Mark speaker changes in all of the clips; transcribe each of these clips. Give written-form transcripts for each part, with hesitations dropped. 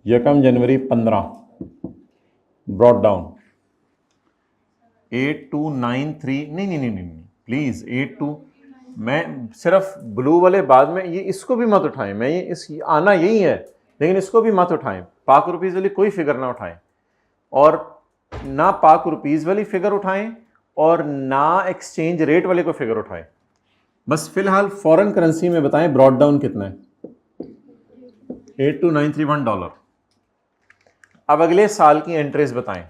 Speaker 1: यकम जनवरी 15 brought down 8293 नहीं please 82 मैं सिर्फ ब्लू वाले बाद में ये इसको भी मत उठाएं, मैं ये इस आना यही है लेकिन इसको भी मत उठाएं, पाक रुपीज़ वाली कोई फिगर ना उठाएं और ना पाक रुपीज़ वाली फिगर उठाएं और ना एक्सचेंज रेट वाले को फिगर उठाएं। बस फिलहाल फॉरेन करेंसी में बताएं ब्रॉट डाउन कितना है। $82,931। अब अगले साल की एंट्रीज बताएं।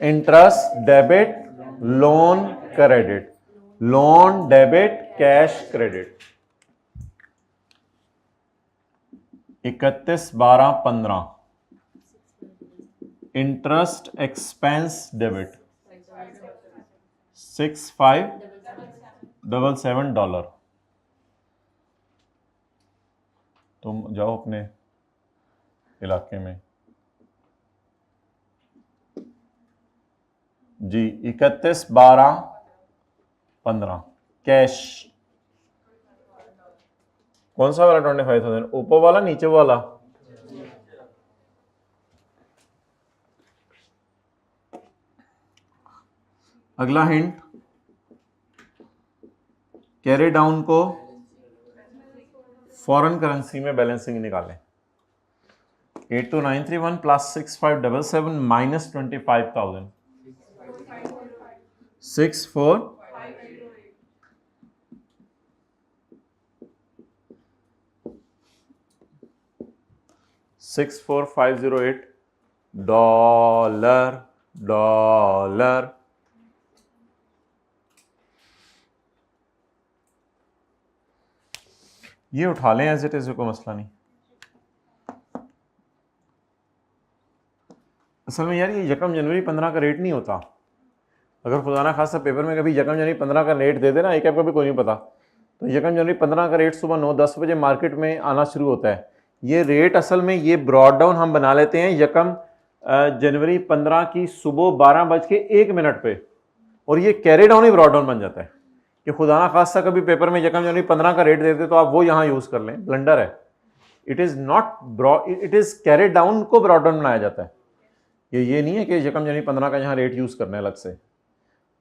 Speaker 1: Interest debit loan credit, loan debit cash credit 31/12/15। Interest expense debit $6577। तुम जाओ अपने इलाके में जी। 31/12/15 कैश कौन सा वाला 25,000? ऊपर वाला नीचे वाला? अगला हिंट, कैरी डाउन को फॉरेन करेंसी में बैलेंसिंग निकालें। 82,931 प्लस 6577 माइनस 25,000 64 64508 डॉलर डॉलर। ये उठा लें एज इट इज, कोई मसला नहीं। असल में यार ये यकम जनवरी 15 का रेट नहीं होता। अगर खुदा ना खासा पेपर में कभी यकम जनवरी 15 का रेट दे देना, एक ऐप का भी कोई नहीं पता, तो यकम जनवरी 15 का रेट सुबह 9-10 बजे मार्केट में आना शुरू होता है। ये रेट असल में ये ब्रॉड डाउन हम बना लेते हैं यकम जनवरी 15 की सुबह 12:01 पे, और ये कैरी डाउन ही ब्रॉड डाउन बन जाता है कि खुदा ना खासा कभी पेपर में यकम जनवरी 15 का रेट देते तो आप वो यहाँ यूज़ कर लें, ब्लंडर है। It is not it is carry down को ब्रॉड डाउन बनाया जाता है। ये नहीं है कि यकम जनवरी 15 का यहाँ रेट यूज़ करना है अलग से।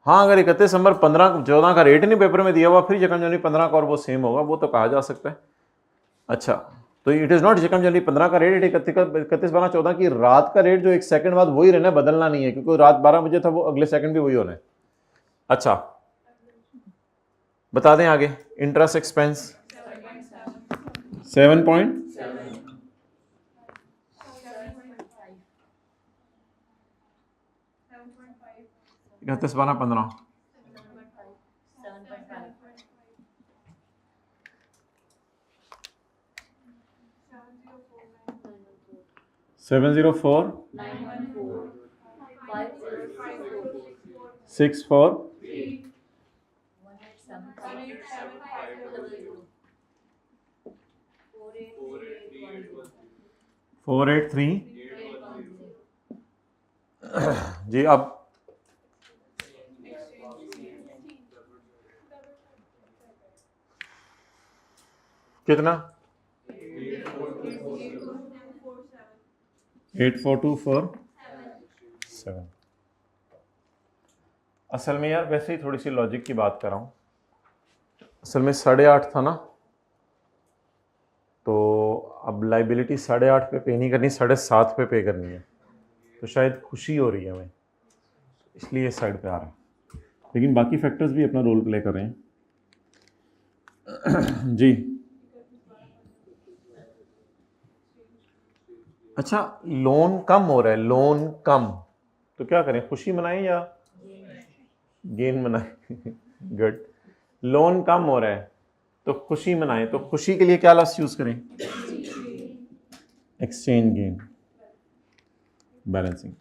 Speaker 1: हाँ, अगर 31 दिसंबर 15-14 का रेट नहीं पेपर में दिया हुआ फिर यकम जनवरी 15 का और वो सेम होगा, वो तो कहा जा सकता है। अच्छा, तो इट इज़ नॉट यकम जनवरी 15 का रेट, 31/12/14 की रात का रेट जो एक सेकंड बाद वही रहना है, बदलना नहीं है, क्योंकि रात 12 बजे था वो अगले सेकंड भी वही होना है। अच्छा, बता दें आगे। इंटरेस्ट एक्सपेंस 7 पॉइंट 31/12/15 704 64 483 जी। अब कितना? 84,247। असल में यार वैसे ही थोड़ी सी लॉजिक की बात कर रहा हूँ। असल में 8.5 था ना, तो अब लाइबिलिटी 8.5 पे नहीं करनी, 7.5 पे करनी है, तो शायद खुशी हो रही है हमें, इसलिए इस साइड पे आ रहा है, लेकिन बाकी फैक्टर्स भी अपना रोल प्ले कर रहे हैं जी। अच्छा, लोन कम हो रहा है, लोन कम, तो क्या करें, खुशी मनाएं या गेन मनाएं? गुड, लोन कम हो रहा है तो खुशी मनाएं, तो खुशी के लिए क्या लफ्ज़ यूज करें? Exchange gain, balancing.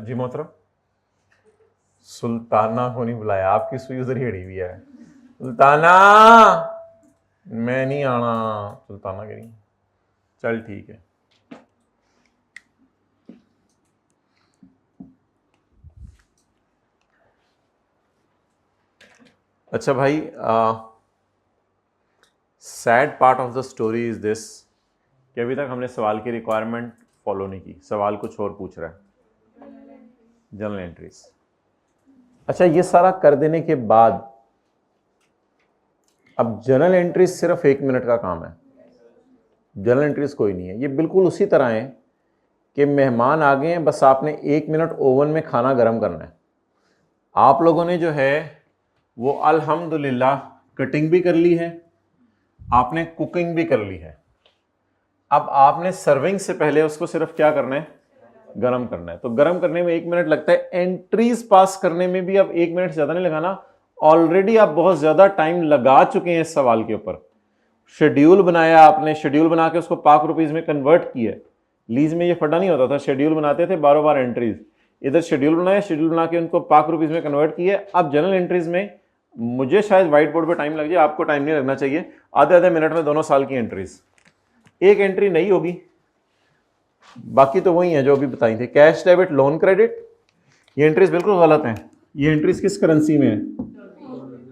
Speaker 1: जी मोहतरम, सुल्ताना को नहीं बुलाया, आपकी सुई उधर ही अड़ी हुई है। सुल्ताना, मैं नहीं आना, सुल्ताना के नहीं। चल ठीक है। अच्छा भाई, sad part of the story is this कि अभी तक हमने सवाल की रिक्वायरमेंट फॉलो नहीं की। सवाल कुछ और पूछ रहा है, जर्नल एंट्रीज। अच्छा, ये सारा कर देने के बाद अब जर्नल एंट्रीज सिर्फ 1 मिनट का काम है, जर्नल एंट्रीज कोई नहीं है। ये बिल्कुल उसी तरह है कि मेहमान आ गए हैं, बस आपने 1 मिनट ओवन में खाना गर्म करना है। आप लोगों ने जो है वो अल्हम्दुलिल्लाह कटिंग भी कर ली है, आपने कुकिंग भी कर ली है। अब आपने सर्विंग से पहले उसको सिर्फ क्या करना है, गर्म करना है। तो गर्म करने में 1 मिनट लगता है, एंट्रीज पास करने में भी अब 1 मिनट ज्यादा नहीं लगाना। ऑलरेडी आप बहुत ज्यादा टाइम लगा चुके हैं इस सवाल के ऊपर। शेड्यूल बनाया आपने, शेड्यूल बना के उसको पाक रुपीज में कन्वर्ट किया। लीज में ये फटा नहीं होता था, शेड्यूल बनाते थे 12 एंट्रीज। इधर शेड्यूल बनाया, शेड्यूल बना के उनको पाक रुपीज में कन्वर्ट किया। अब जनरल एंट्रीज में मुझे शायद व्हाइट बोर्ड पे टाइम लग जाए, आपको टाइम नहीं लगना चाहिए। आधे आधे मिनट में दोनों साल की एंट्रीज, एक एंट्री नहीं होगी, बाकी तो वही है जो अभी बताई थी। कैश डेबिट लोन क्रेडिट, ये एंट्रीज बिल्कुल गलत हैं। ये एंट्रीज किस करेंसी में है,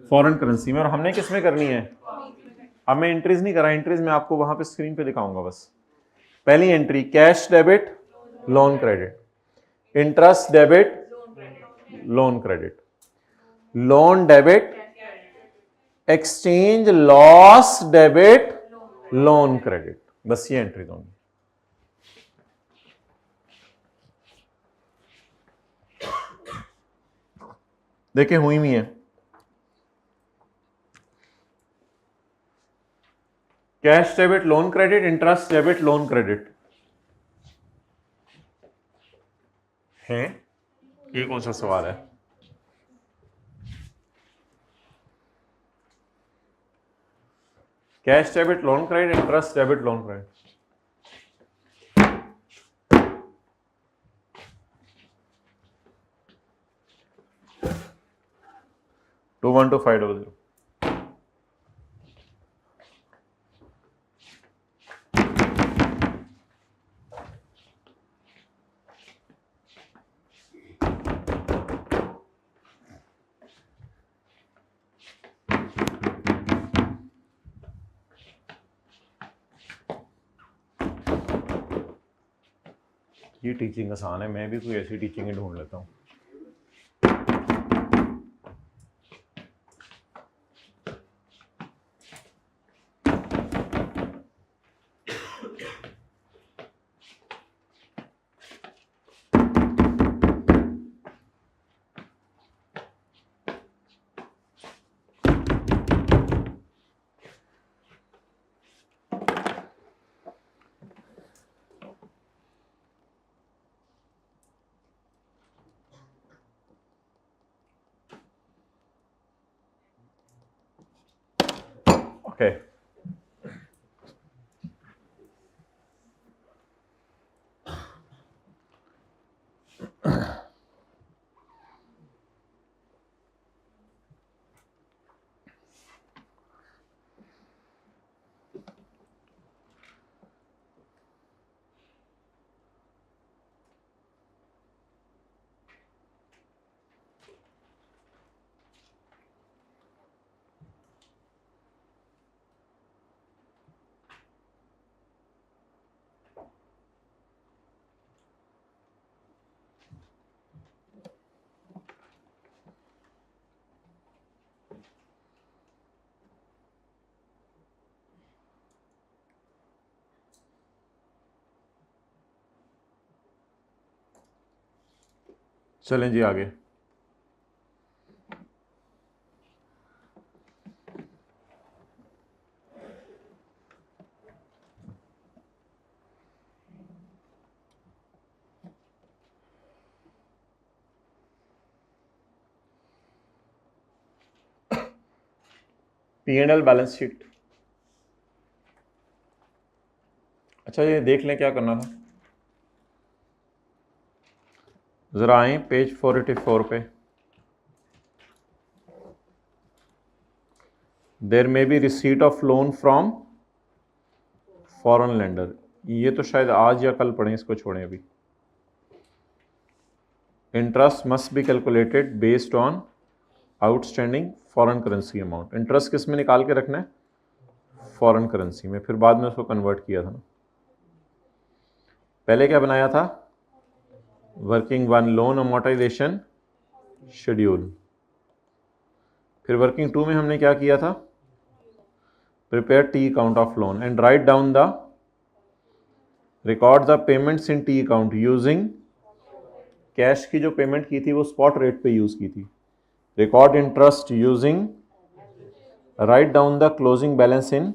Speaker 1: फॉरेन करेंसी में, और हमने किस में करनी है। अब मैं एंट्रीज नहीं कर रहा, एंट्रीज मैं आपको वहां पे स्क्रीन पे दिखाऊंगा। बस पहली entry cash debit loan credit, interest debit loan credit, loan debit, exchange loss debit loan credit. बस ये एंट्री होंगी। देखिए हुई भी है, cash debit loan credit, interest debit loan credit है। ये कौन सा सवाल है। Cash debit loan credit, interest debit loan credit. 212500। ये टीचिंग आसान है, मैं भी कोई ऐसी टीचिंग ही ढूंढ लेता हूँ। Okay. चलें जी आगे। P&L balance sheet. अच्छा ये देख लें क्या करना था, जरा आए पेज 484 पे। There may be receipt of loan from foreign lender. ये तो शायद आज या कल पढ़ें, इसको छोड़ें अभी। Interest must be calculated based on outstanding foreign currency amount. Interest किस में निकाल के रखना है? फॉरेन करेंसी में। फिर बाद में उसको कन्वर्ट किया था ना। पहले क्या बनाया था? Working one loan amortisation schedule. फिर वर्किंग टू में हमने क्या किया था? Prepare T account of loan and right down the record the payments in T account using, cash की जो पेमेंट की थी वो स्पॉट रेट पे यूज की थी। Record interest using, right down the closing balance in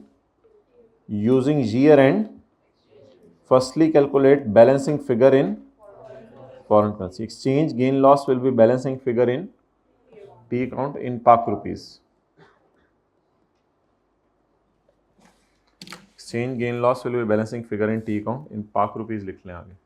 Speaker 1: using year end, firstly calculate balancing figure in foreign currency. Exchange gain loss will be balancing figure in T account in Pak rupees. Exchange gain loss will be balancing figure in T account in Pak rupees लिख लें आगे।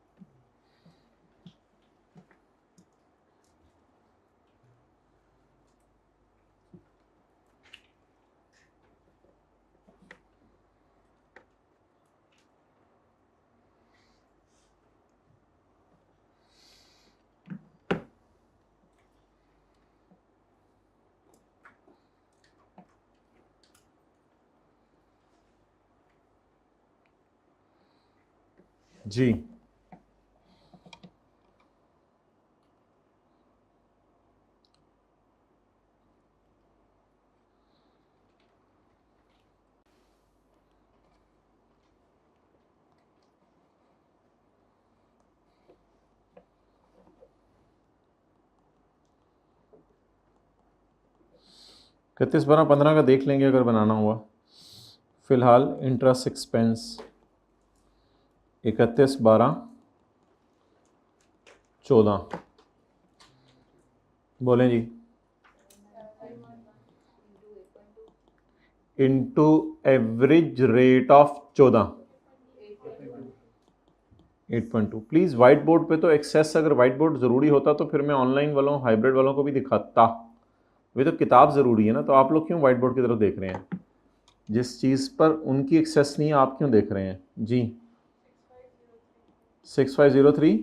Speaker 1: जी इकतीस 12 15 का देख लेंगे अगर बनाना हुआ। फिलहाल इंटरेस्ट एक्सपेंस 31 12 14 बोलें जी, into average rate of 14 8.2। Please white board पे तो एक्सेस, अगर वाइट बोर्ड ज़रूरी होता तो फिर मैं ऑनलाइन वालों हाइब्रिड वालों को भी दिखाता। वे तो किताब ज़रूरी है ना, तो आप लोग क्यों वाइट बोर्ड की तरफ देख रहे हैं? जिस चीज़ पर उनकी एक्सेस नहीं है आप क्यों देख रहे हैं? जी 6503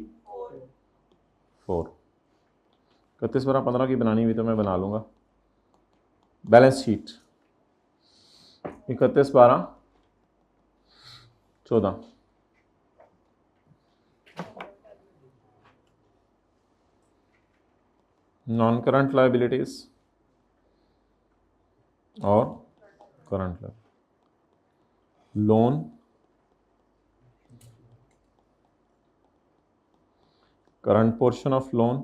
Speaker 1: 4 31 12 15 की बनानी हुई तो मैं बना लूँगा। Balance sheet 31 12 14। Non current liabilities और current liability. Loan, current portion of loan.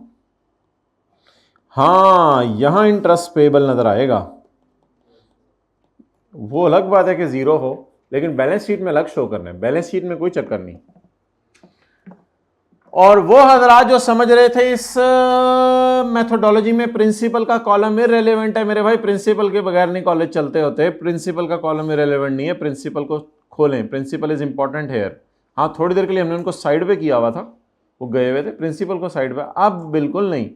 Speaker 1: हाँ, यहां इंटरेस्ट पेबल नजर आएगा। वो अलग बात है कि जीरो हो, लेकिन बैलेंस शीट में अलग शो करना है। बैलेंस शीट में कोई चक्कर नहीं। और वो हजरात जो समझ रहे थे इस मेथोडोलॉजी में प्रिंसिपल का कॉलम इररिलेवेंट है, मेरे भाई प्रिंसिपल के बगैर नहीं कॉलेज चलते होते। प्रिंसिपल का कॉलम इररिलेवेंट नहीं है, प्रिंसिपल को खोलें। Principle is important here. हाँ, थोड़ी देर के लिए हमने उनको साइड पे किया हुआ था, वो गए हुए थे। प्रिंसिपल को साइड पे, अब बिल्कुल नहीं।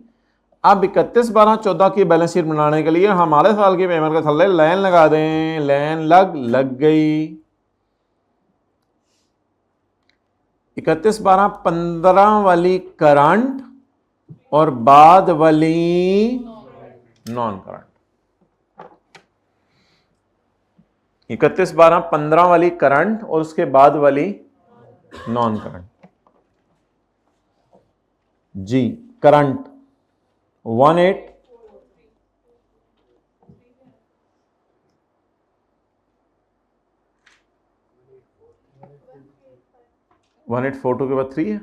Speaker 1: अब 31 12 14 की बैलेंस शीट बनाने के लिए हमारे साल की पेमेंट के थल्ले लाइन लगा दें। लाइन लग गई। 31 12 15 वाली करंट और बाद वाली नॉन करंट। 31 12 15 वाली करंट और उसके बाद वाली नॉन करंट। जी करंट 18 1842 के बाद 3 है।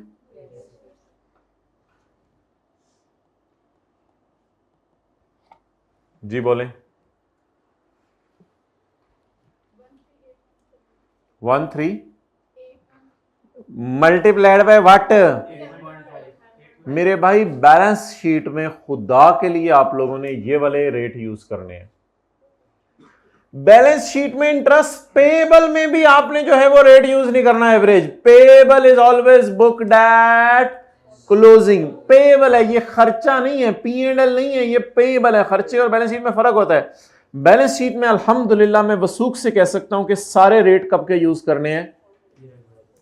Speaker 1: जी बोले 13 मल्टीप्लाइड बाय व्हाट? मेरे भाई बैलेंस शीट में खुदा के लिए आप लोगों ने ये वाले रेट यूज करने हैं। बैलेंस शीट में इंटरेस्ट पेबल में भी आपने जो है वो रेट यूज नहीं करना। Average payable is always booked at closing. Payable है, ये खर्चा नहीं है, P&L नहीं है, ये पेबल है। खर्चे और बैलेंस शीट में फर्क होता है। बैलेंस शीट में अल्हम्दुलिल्लाह मैं वसूख से कह सकता हूं कि सारे रेट कब के यूज करने हैं?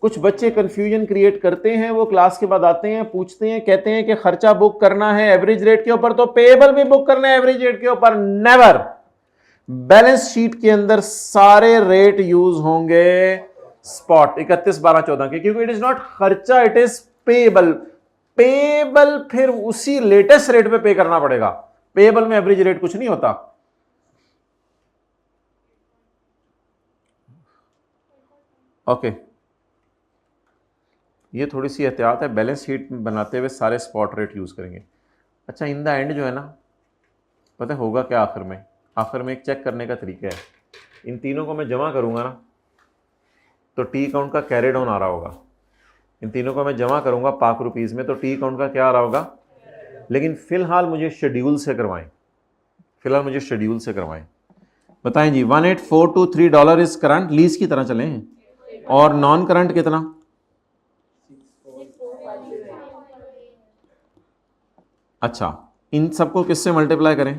Speaker 1: कुछ बच्चे कंफ्यूजन क्रिएट करते हैं, वो क्लास के बाद आते हैं, पूछते हैं, कहते हैं कि खर्चा बुक करना है एवरेज रेट के ऊपर तो पेएबल भी बुक करना है एवरेज रेट के ऊपर। नेवर। बैलेंस शीट के अंदर सारे रेट यूज होंगे स्पॉट 31 12 14 के, क्योंकि इट इज नॉट खर्चा, इट इज पेएबल। पेएबल फिर उसी लेटेस्ट रेट पे पे करना पड़ेगा। पेएबल में एवरेज रेट कुछ नहीं होता। ओके ये थोड़ी सी एहतियात है, बैलेंस शीट बनाते हुए सारे स्पॉट रेट यूज करेंगे। अच्छा इन द एंड जो है ना, पता होगा क्या आखिर में? आखिर में एक चेक करने का तरीका है। इन तीनों को मैं जमा करूंगा ना तो टी अकाउंट का कैरी डाउन आ रहा होगा। इन तीनों को मैं जमा करूंगा पाक रुपीज़ में तो टी अकाउंट का क्या आ रहा होगा। लेकिन फिलहाल मुझे शेड्यूल से करवाएं, फिलहाल मुझे शेड्यूल से करवाएं। बताएं जी। $18423 इज करंट, लीज की तरह चलें। और नॉन करंट कितना? अच्छा इन सबको किससे मल्टीप्लाई करें?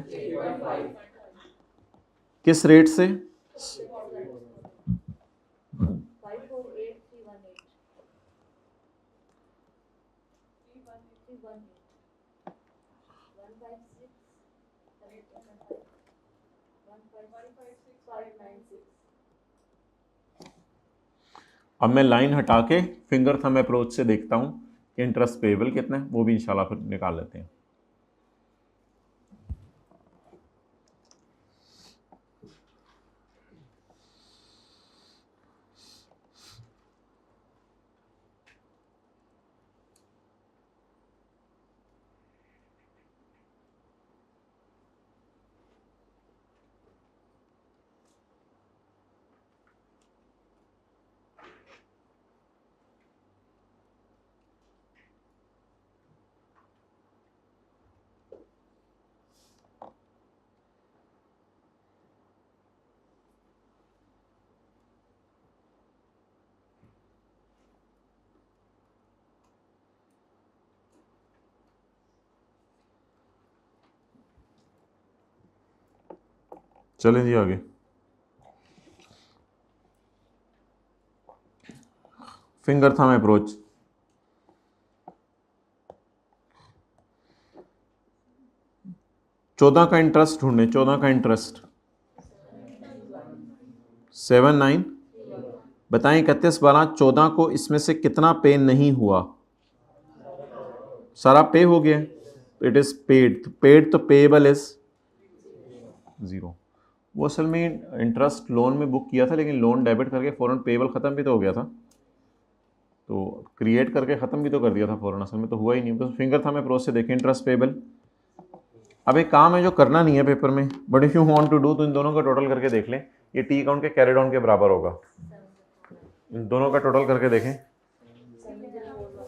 Speaker 1: किस रेट से? अब मैं लाइन हटा के फिंगर थंब अप्रोच से देखता हूं कि इंटरेस्ट पेएबल कितना है, वो भी इंशाल्लाह फिर निकाल लेते हैं। चलें जी आगे। Finger thumb approach. चौदह का इंटरेस्ट ढूंढे, 14 का इंटरेस्ट 79। बताएं 31 12 14 को इसमें से कितना पे नहीं हुआ? सारा पे हो गया, इट इज पेड। पेड तो पेएबल इज 0। वो असल में इंटरेस्ट लोन में बुक किया था, लेकिन लोन डेबिट करके फ़ौरन पेएबल ख़त्म भी तो हो गया था, तो क्रिएट करके ख़त्म भी तो कर दिया था फ़ौरन, असल में तो हुआ ही नहीं। बस फिंगर था मैं अप्रोच से देखें इंटरेस्ट पेएबल। अब एक काम है जो करना नहीं है पेपर में, but if you want to do तो इन दोनों का टोटल करके देख लें। ये टी अकाउंट के कैरी डाउन के बराबर होगा। इन दोनों का टोटल करके देखें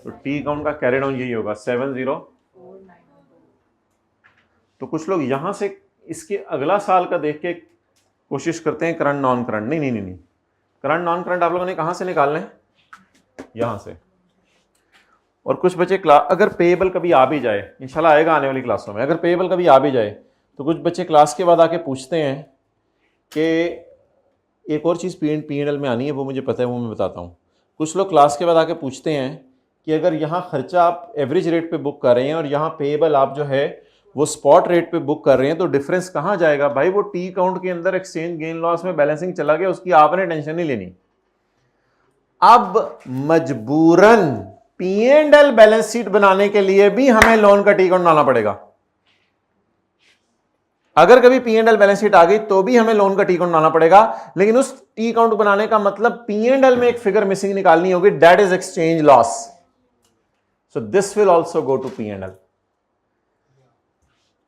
Speaker 1: तो टी अकाउंट का कैरी डाउन यही होगा 70। तो कुछ लोग यहां से इसके अगला साल का देख के कोशिश करते हैं करंट नॉन करंट। नहीं नहीं नहीं नहीं, करंट नॉन करंट आप लोगों ने कहां से निकालना है? यहां से। और कुछ बच्चे अगर पेएबल कभी आ भी जाए, इंशाल्लाह आएगा आने वाली क्लासों में, अगर पेएबल कभी आ भी जाए तो कुछ बच्चे क्लास के बाद आके पूछते हैं कि एक और चीज़ P&L में आनी है, वो मुझे पता है, वो मैं बताता हूँ। कुछ लोग क्लास के बाद आके पूछते हैं कि अगर यहाँ खर्चा आप एवरेज रेट पे बुक कर रहे हैं और यहाँ पेएबल आप जो है वो स्पॉट रेट पे बुक कर रहे हैं तो डिफरेंस कहाँ जाएगा? भाई वो टी अकाउंट के अंदर एक्सचेंज गेन लॉस में बैलेंसिंग चला गया, उसकी आपने टेंशन नहीं लेनी। अब मजबूरन P&L बैलेंस शीट बनाने के लिए भी हमें लोन का टी अकाउंट बनाना पड़ेगा। अगर कभी P&L बैलेंस शीट आ गई तो भी हमें लोन का टी अकाउंट बनाना पड़ेगा, लेकिन उस टी अकाउंट बनाने का मतलब P&L में एक फिगर मिसिंग निकालनी होगी, that is exchange loss. So this will also go to P&L।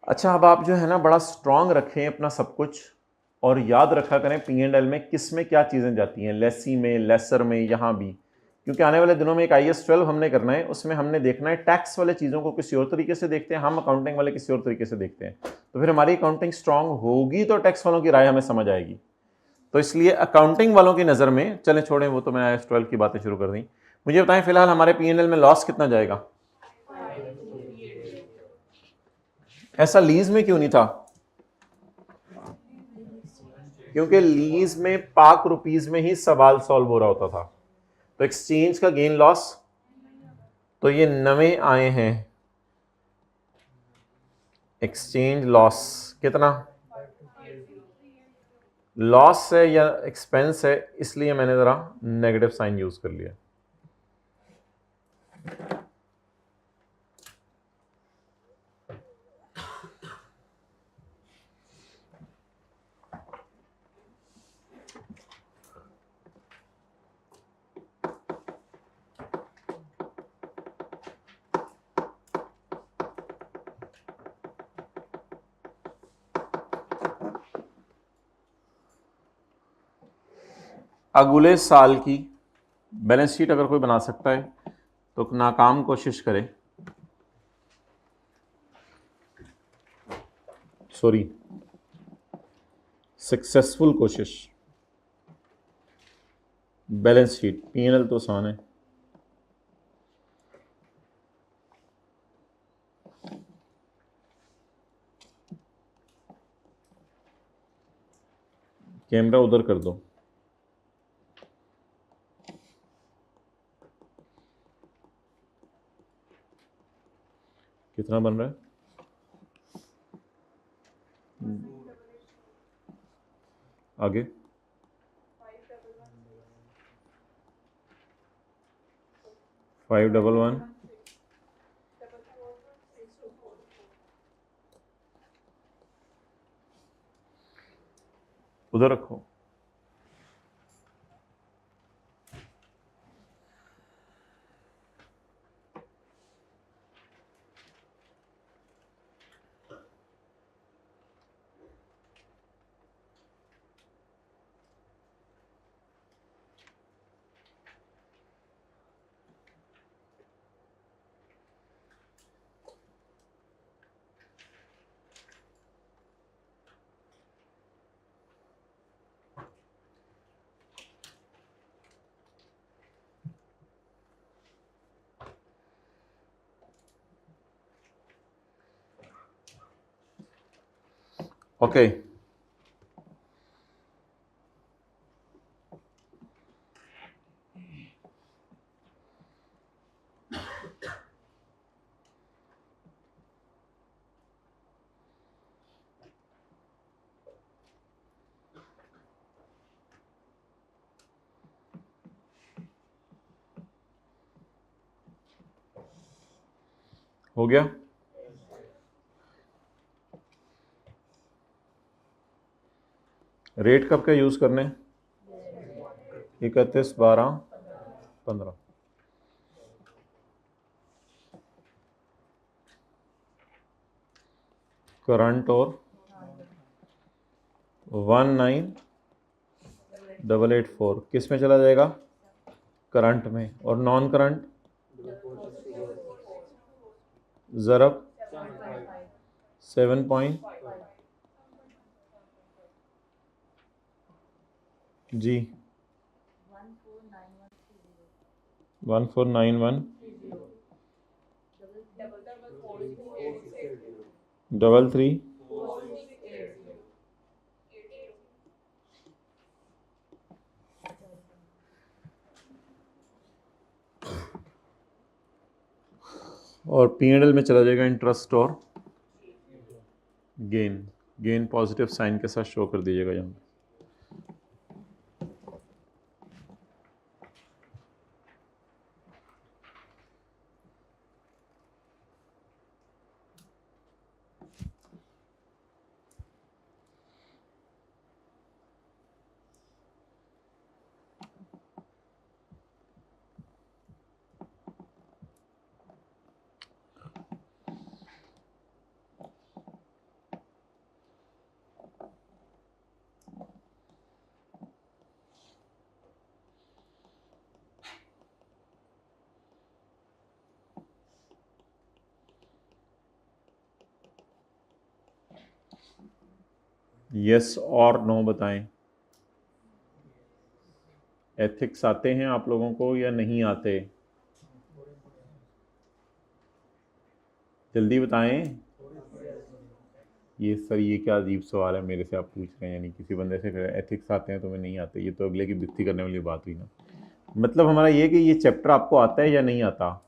Speaker 1: अच्छा अब आप जो है ना बड़ा स्ट्रांग रखें अपना सब कुछ, और याद रखा करें P&L में किस में क्या चीज़ें जाती हैं, लेसी में, लेसर में, यहाँ भी, क्योंकि आने वाले दिनों में एक IAS 12 हमने करना है, उसमें हमने देखना है टैक्स वाले चीज़ों को किसी और तरीके से देखते हैं, हम अकाउंटिंग वाले किसी और तरीके से देखते हैं। तो फिर हमारी अकाउंटिंग स्ट्रांग होगी तो टैक्स वालों की राय हमें समझ आएगी। तो इसलिए अकाउंटिंग वालों की नज़र में, चलें छोड़ें वो तो मैंने IAS 12 की बातें शुरू कर दी। मुझे बताएं फिलहाल हमारे P&L में लॉस कितना जाएगा? ऐसा लीज में क्यों नहीं था? क्योंकि लीज में पाक रुपीज में ही सवाल सॉल्व हो रहा होता था। तो एक्सचेंज का गेन लॉस, तो ये नवे आए हैं एक्सचेंज लॉस कितना, लॉस है या एक्सपेंस है, इसलिए मैंने ज़रा नेगेटिव साइन यूज़ कर लिया। अगले साल की बैलेंस शीट अगर कोई बना सकता है तो नाकाम कोशिश करे, सॉरी सक्सेसफुल कोशिश। बैलेंस शीट P&L तो आसान है, कैमरा उधर कर दो। कितना बन रहा है, आगे 511 उधर रखो। ओके हो गया। रेट कब का यूज़ करने, 31/12/15। करंट और 19884 किस में चला जाएगा, करंट में, और नॉन करंट ज़रब 7 जी 1491 33 और P&L में चला जाएगा इंटरेस्ट और गेन। गेन पॉजिटिव साइन के साथ शो कर दीजिएगा यहाँ। यस और नो बताएं, एथिक्स आते हैं आप लोगों को या नहीं आते, जल्दी बताएं। ये सर ये क्या अजीब सवाल है मेरे से आप पूछ रहे हैं, यानी किसी बंदे से एथिक्स आते हैं तो मैं नहीं आते, ये तो अगले की बेइज्जती करने वाली बात हुई ना। मतलब हमारा ये कि ये चैप्टर आपको आता है या नहीं आता?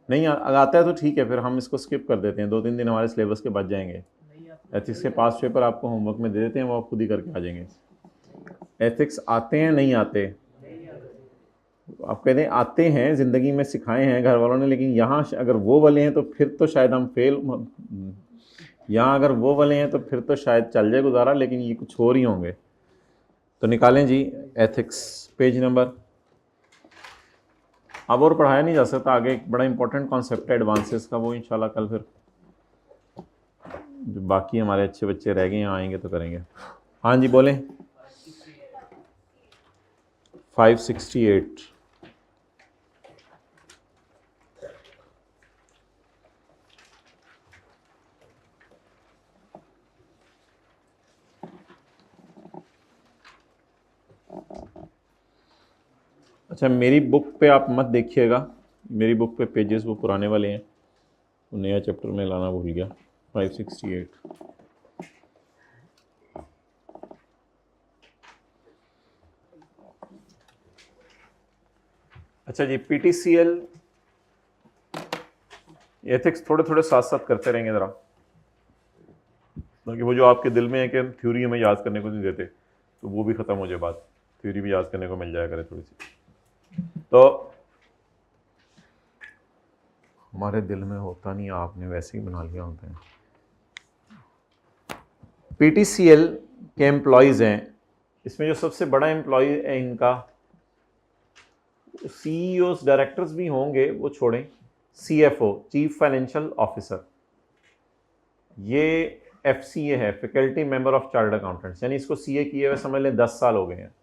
Speaker 1: नहीं अगर आता है तो ठीक है, फिर हम इसको स्किप कर देते हैं, 2-3 दिन हमारे सिलेबस के बच जाएंगे। एथिक्स के पास पेपर आपको होमवर्क में दे देते हैं, वो आप खुद ही करके आ जाएंगे। एथिक्स आते हैं नहीं आते? आप कहते हैं आते हैं, ज़िंदगी में सिखाए हैं घर वालों ने, लेकिन यहाँ अगर वो वाले हैं तो फिर तो शायद हम फेल, यहाँ अगर वो वाले हैं तो फिर तो शायद चल जाए गुजारा, लेकिन ये कुछ और ही होंगे। तो निकालें जी एथिक्स, पेज नंबर। अब और पढ़ाया नहीं जा सकता, आगे एक बड़ा इंपॉर्टेंट कॉन्सेप्ट है एडवांसेस का, वो इंशाल्लाह कल फिर जो बाकी हमारे अच्छे बच्चे रह गए यहाँ आएंगे तो करेंगे। हाँ जी बोलें। 568। अच्छा मेरी बुक पे आप मत देखिएगा, मेरी बुक पे पेजेस वो पुराने वाले हैं, वो नया चैप्टर में लाना भूल गया। 568। अच्छा जी, PTCL एथिक्स थोड़े थोड़े साथ साथ करते रहेंगे ज़रा, ताकि वो जो आपके दिल में है कि थ्योरी हमें याद करने को नहीं देते, तो वो भी ख़त्म हो जाए, बात थ्योरी भी याद करने को मिल जाया करे थोड़ी सी। तो हमारे दिल में होता नहीं, आपने वैसे ही बना लिया होता है। PTCL के एम्प्लॉयज़ हैं, इसमें जो सबसे बड़ा एम्प्लॉय है इनका, CEOs डायरेक्टर्स भी होंगे वो छोड़ें, CFO चीफ फाइनेंशियल ऑफिसर, ये FCA है, faculty member of chartered accountants, यानी इसको CA किए हुए समझ लें 10 साल हो गए हैं।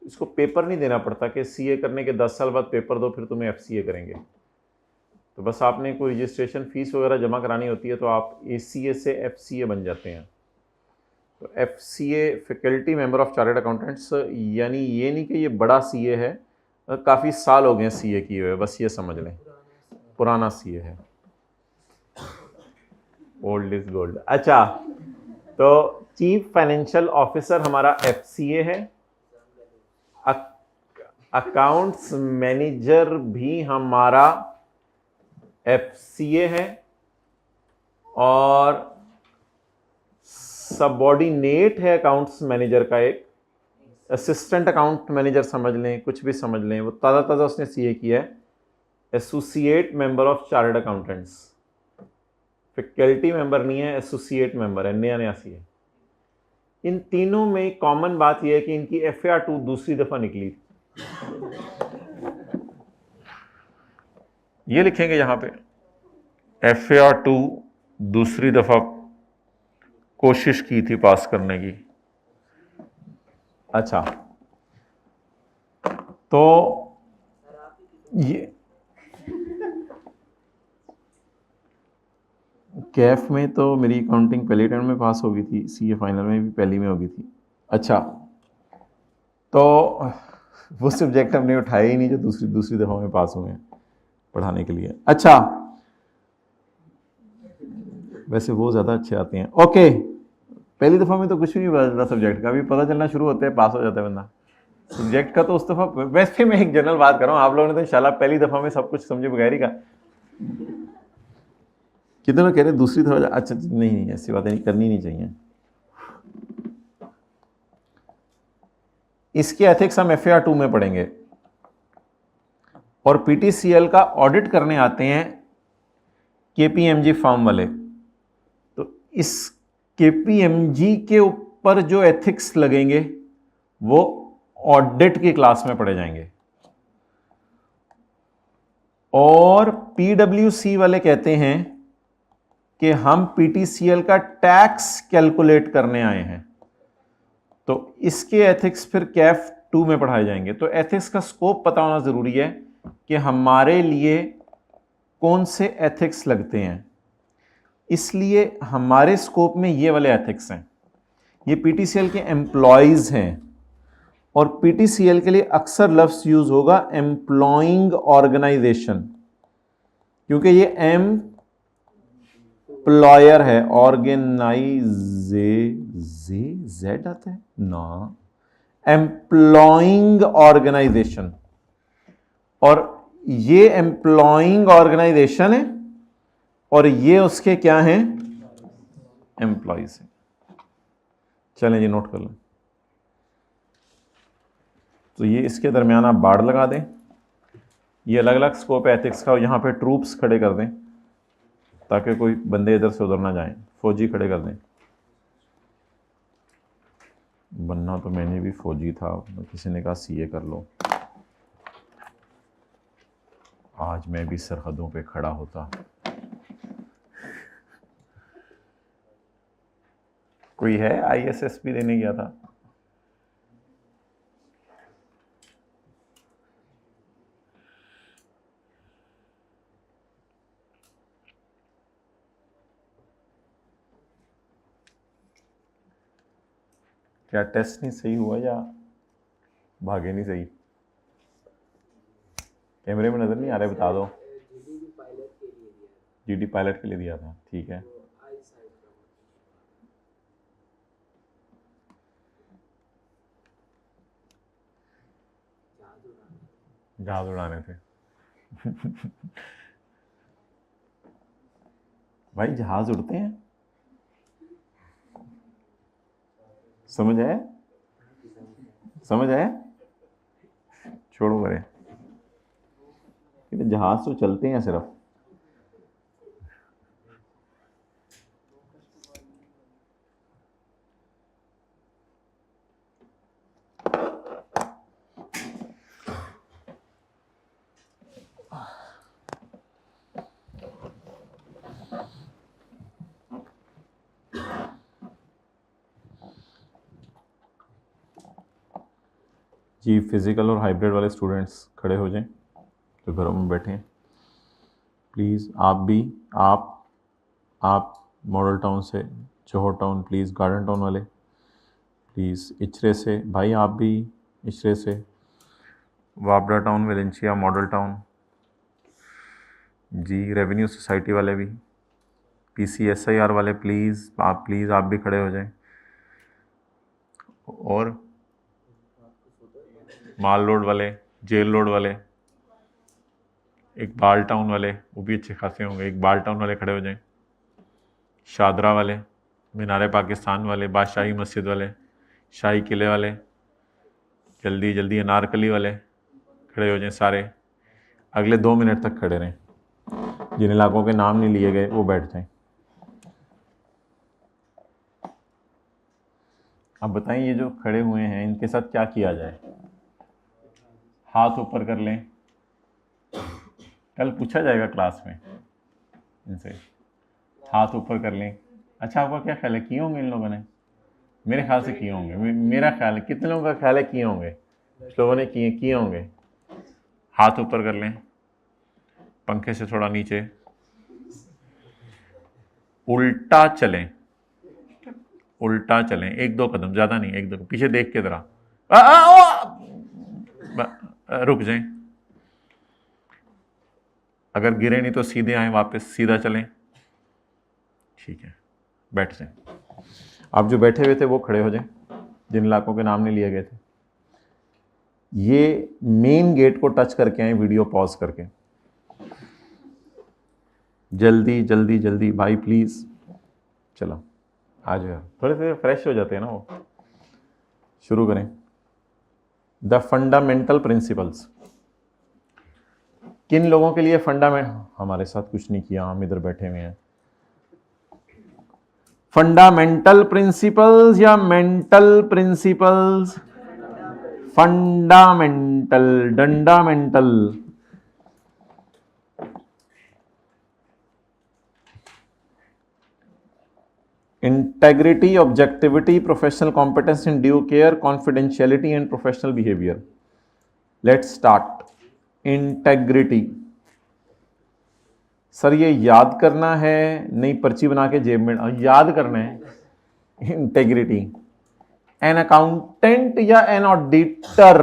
Speaker 1: इसको पेपर नहीं देना पड़ता कि CA करने के 10 साल बाद पेपर दो फिर तुम्हें FCA करेंगे, तो बस आपने कोई रजिस्ट्रेशन फ़ीस वगैरह जमा करानी होती है तो आप ACA से FCA बन जाते हैं। तो FCA faculty member of chartered accountants, यानी ये नहीं कि ये बड़ा CA है, काफ़ी साल हो गए हैं CA किए हुए, बस ये समझ लें पुराना CA है, ओल्ड इज गोल्ड। अच्छा, तो चीफ फाइनेंशियल ऑफिसर हमारा FCA है, अकाउंट्स मैनेजर भी हमारा FCA है, और सबऑर्डिनेट है अकाउंट्स मैनेजर का एक, असिस्टेंट अकाउंट मैनेजर समझ लें, कुछ भी समझ लें, वो ताज़ा ताज़ा उसने CA किया है, associate member of chartered accountants, faculty member नहीं है, एसोसिएट मेंबर है, नया नया CA। इन तीनों में कॉमन बात यह है कि इनकी FAR2 दूसरी दफ़ा निकली। ये लिखेंगे यहाँ पे, FAR2 दूसरी दफ़ा कोशिश की थी पास करने की। अच्छा, तो ये कैफ में तो मेरी अकाउंटिंग पहले टर्म में पास हो गई थी, CA फाइनल में भी पहली में हो गई थी। अच्छा, तो वो सब्जेक्ट हमने उठाए ही नहीं जो दूसरी दफ़ा में पास हुए हैं पढ़ाने के लिए। अच्छा, वैसे वो ज़्यादा अच्छे आते हैं। ओके, पहली दफ़ा में तो कुछ भी नहीं पता चलता सब्जेक्ट का, अभी पता चलना शुरू होता है, पास हो जाता है बंदा। सब्जेक्ट का तो उस दफ़ा, वैसे मैं एक जनरल बात कर रहा हूँ, आप लोगों ने तो इंशाल्लाह पहली दफ़ा में सब कुछ समझे बगैर ही का। कितने लोग कह रहे हैं दूसरी दफ़ा? अच्छा नहीं, ऐसी बातें नहीं करनी नहीं चाहिए। इसके एथिक्स हम FAR2 में पढ़ेंगे, और PTCL का ऑडिट करने आते हैं KPMG फर्म वाले, तो इस KPMG के ऊपर जो एथिक्स लगेंगे वो ऑडिट की क्लास में पढ़े जाएंगे। और PwC वाले कहते हैं कि हम PTCL का टैक्स कैलकुलेट करने आए हैं, तो इसके एथिक्स फिर CAF2 में पढ़ाए जाएंगे। तो एथिक्स का स्कोप पता होना ज़रूरी है कि हमारे लिए कौन से एथिक्स लगते हैं, इसलिए हमारे स्कोप में ये वाले एथिक्स हैं। ये PTCL के एम्प्लॉयज़ हैं, और PTCL के लिए अक्सर लफ्ज़ यूज़ होगा एम्प्लॉइंग ऑर्गेनाइजेशन, क्योंकि ये एम्प्लॉयर है, ऑर्गेनाइजे जेड आता है ना, एम्प्लॉइंग ऑर्गेनाइजेशन, और ये एम्प्लॉइंग ऑर्गेनाइजेशन है और ये उसके क्या हैं, एम्प्लॉइज हैं। चलें जी नोट कर लें। तो ये इसके दरमियान आप बाड़ लगा दें, ये अलग अलग स्कोप है एथिक्स का, और यहाँ पे ट्रूप्स खड़े कर दें ताकि कोई बंदे इधर से उधर ना जाएं, फौजी खड़े कर दें। बनना तो मैंने भी फौजी था, किसी ने कहा सीए कर लो, आज मैं भी सरहदों पे खड़ा होता। कोई है आईएसएसपी देने गया था? क्या टेस्ट नहीं सही हुआ या भागे नहीं सही? कैमरे में नजर नहीं आ रहे, बता दो। जीडी पायलट के लिए दिया था, ठीक है। जहाज उड़ाने थे भाई जहाज उड़ते हैं, समझ आया? समझ आया? छोड़ो बड़े, जहाज तो चलते हैं सिर्फ। जी फिज़िकल और हाइब्रिड वाले स्टूडेंट्स खड़े हो जाएं जो घरों में बैठे हैं प्लीज़। आप भी, आप मॉडल टाउन से, जौहर टाउन प्लीज़, गार्डन टाउन वाले प्लीज़, इचरे से भाई आप भी, इचरे से, वाबड़ा टाउन, वेलेंशिया, मॉडल टाउन जी, रेवेन्यू सोसाइटी वाले भी, PCSIR वाले प्लीज़ आप भी खड़े हो जाएं, और माल लोड वाले, जेल लोड वाले, इकबाल टाउन वाले, वो भी अच्छे खासे होंगे, इकबाल टाउन वाले खड़े हो जाएं, शादरा वाले, मीनारे पाकिस्तान वाले, बादशाही मस्जिद वाले, शाही किले वाले, जल्दी जल्दी अनारकली वाले खड़े हो जाएं सारे। अगले 2 मिनट तक खड़े रहें, जिन इलाकों के नाम नहीं लिए गए वो बैठ जाएं। अब बताएं ये जो खड़े हुए हैं इनके साथ क्या किया जाए? हाथ ऊपर कर लें, कल पूछा जाएगा क्लास में इनसे, हाथ ऊपर कर लें। अच्छा आपका क्या ख्याल है, किए होंगे इन लोगों ने? मेरे ख्याल से किए होंगे, मेरा ख्याल है, कितने लोगों का ख्याल है किए होंगे? लोगों ने किए होंगे। हाथ ऊपर कर लें, पंखे से थोड़ा नीचे, उल्टा चलें, उल्टा चलें, 1-2 कदम, ज़्यादा नहीं, 1-2, पीछे देख के जरा, रुक जाएं, अगर गिरे नहीं तो सीधे आए, वापस सीधा चलें, ठीक है, बैठ जाएं। आप जो बैठे हुए थे वो खड़े हो जाएं, जिन इलाकों के नाम नहीं लिए गए थे। ये मेन गेट को टच करके आए, वीडियो पॉज करके, जल्दी जल्दी जल्दी भाई प्लीज़। चलो आ जाओ, थोड़े से फ्रेश हो जाते हैं ना वो। शुरू करें। द फंडामेंटल प्रिंसिपल्स, किन लोगों के लिए फंडामेंट, हमारे साथ कुछ नहीं किया, हम इधर बैठे हुए हैं। फंडामेंटल प्रिंसिपल्स या mental principles? Fundamental, dundamental. Integrity, objectivity, professional competence in due care, confidentiality and professional behaviour. Let's start. Integrity, sir ये याद करना है? नहीं, पर्ची बना के जेब में याद करना है। इंटेग्रिटी, एन अकाउंटेंट या an auditor?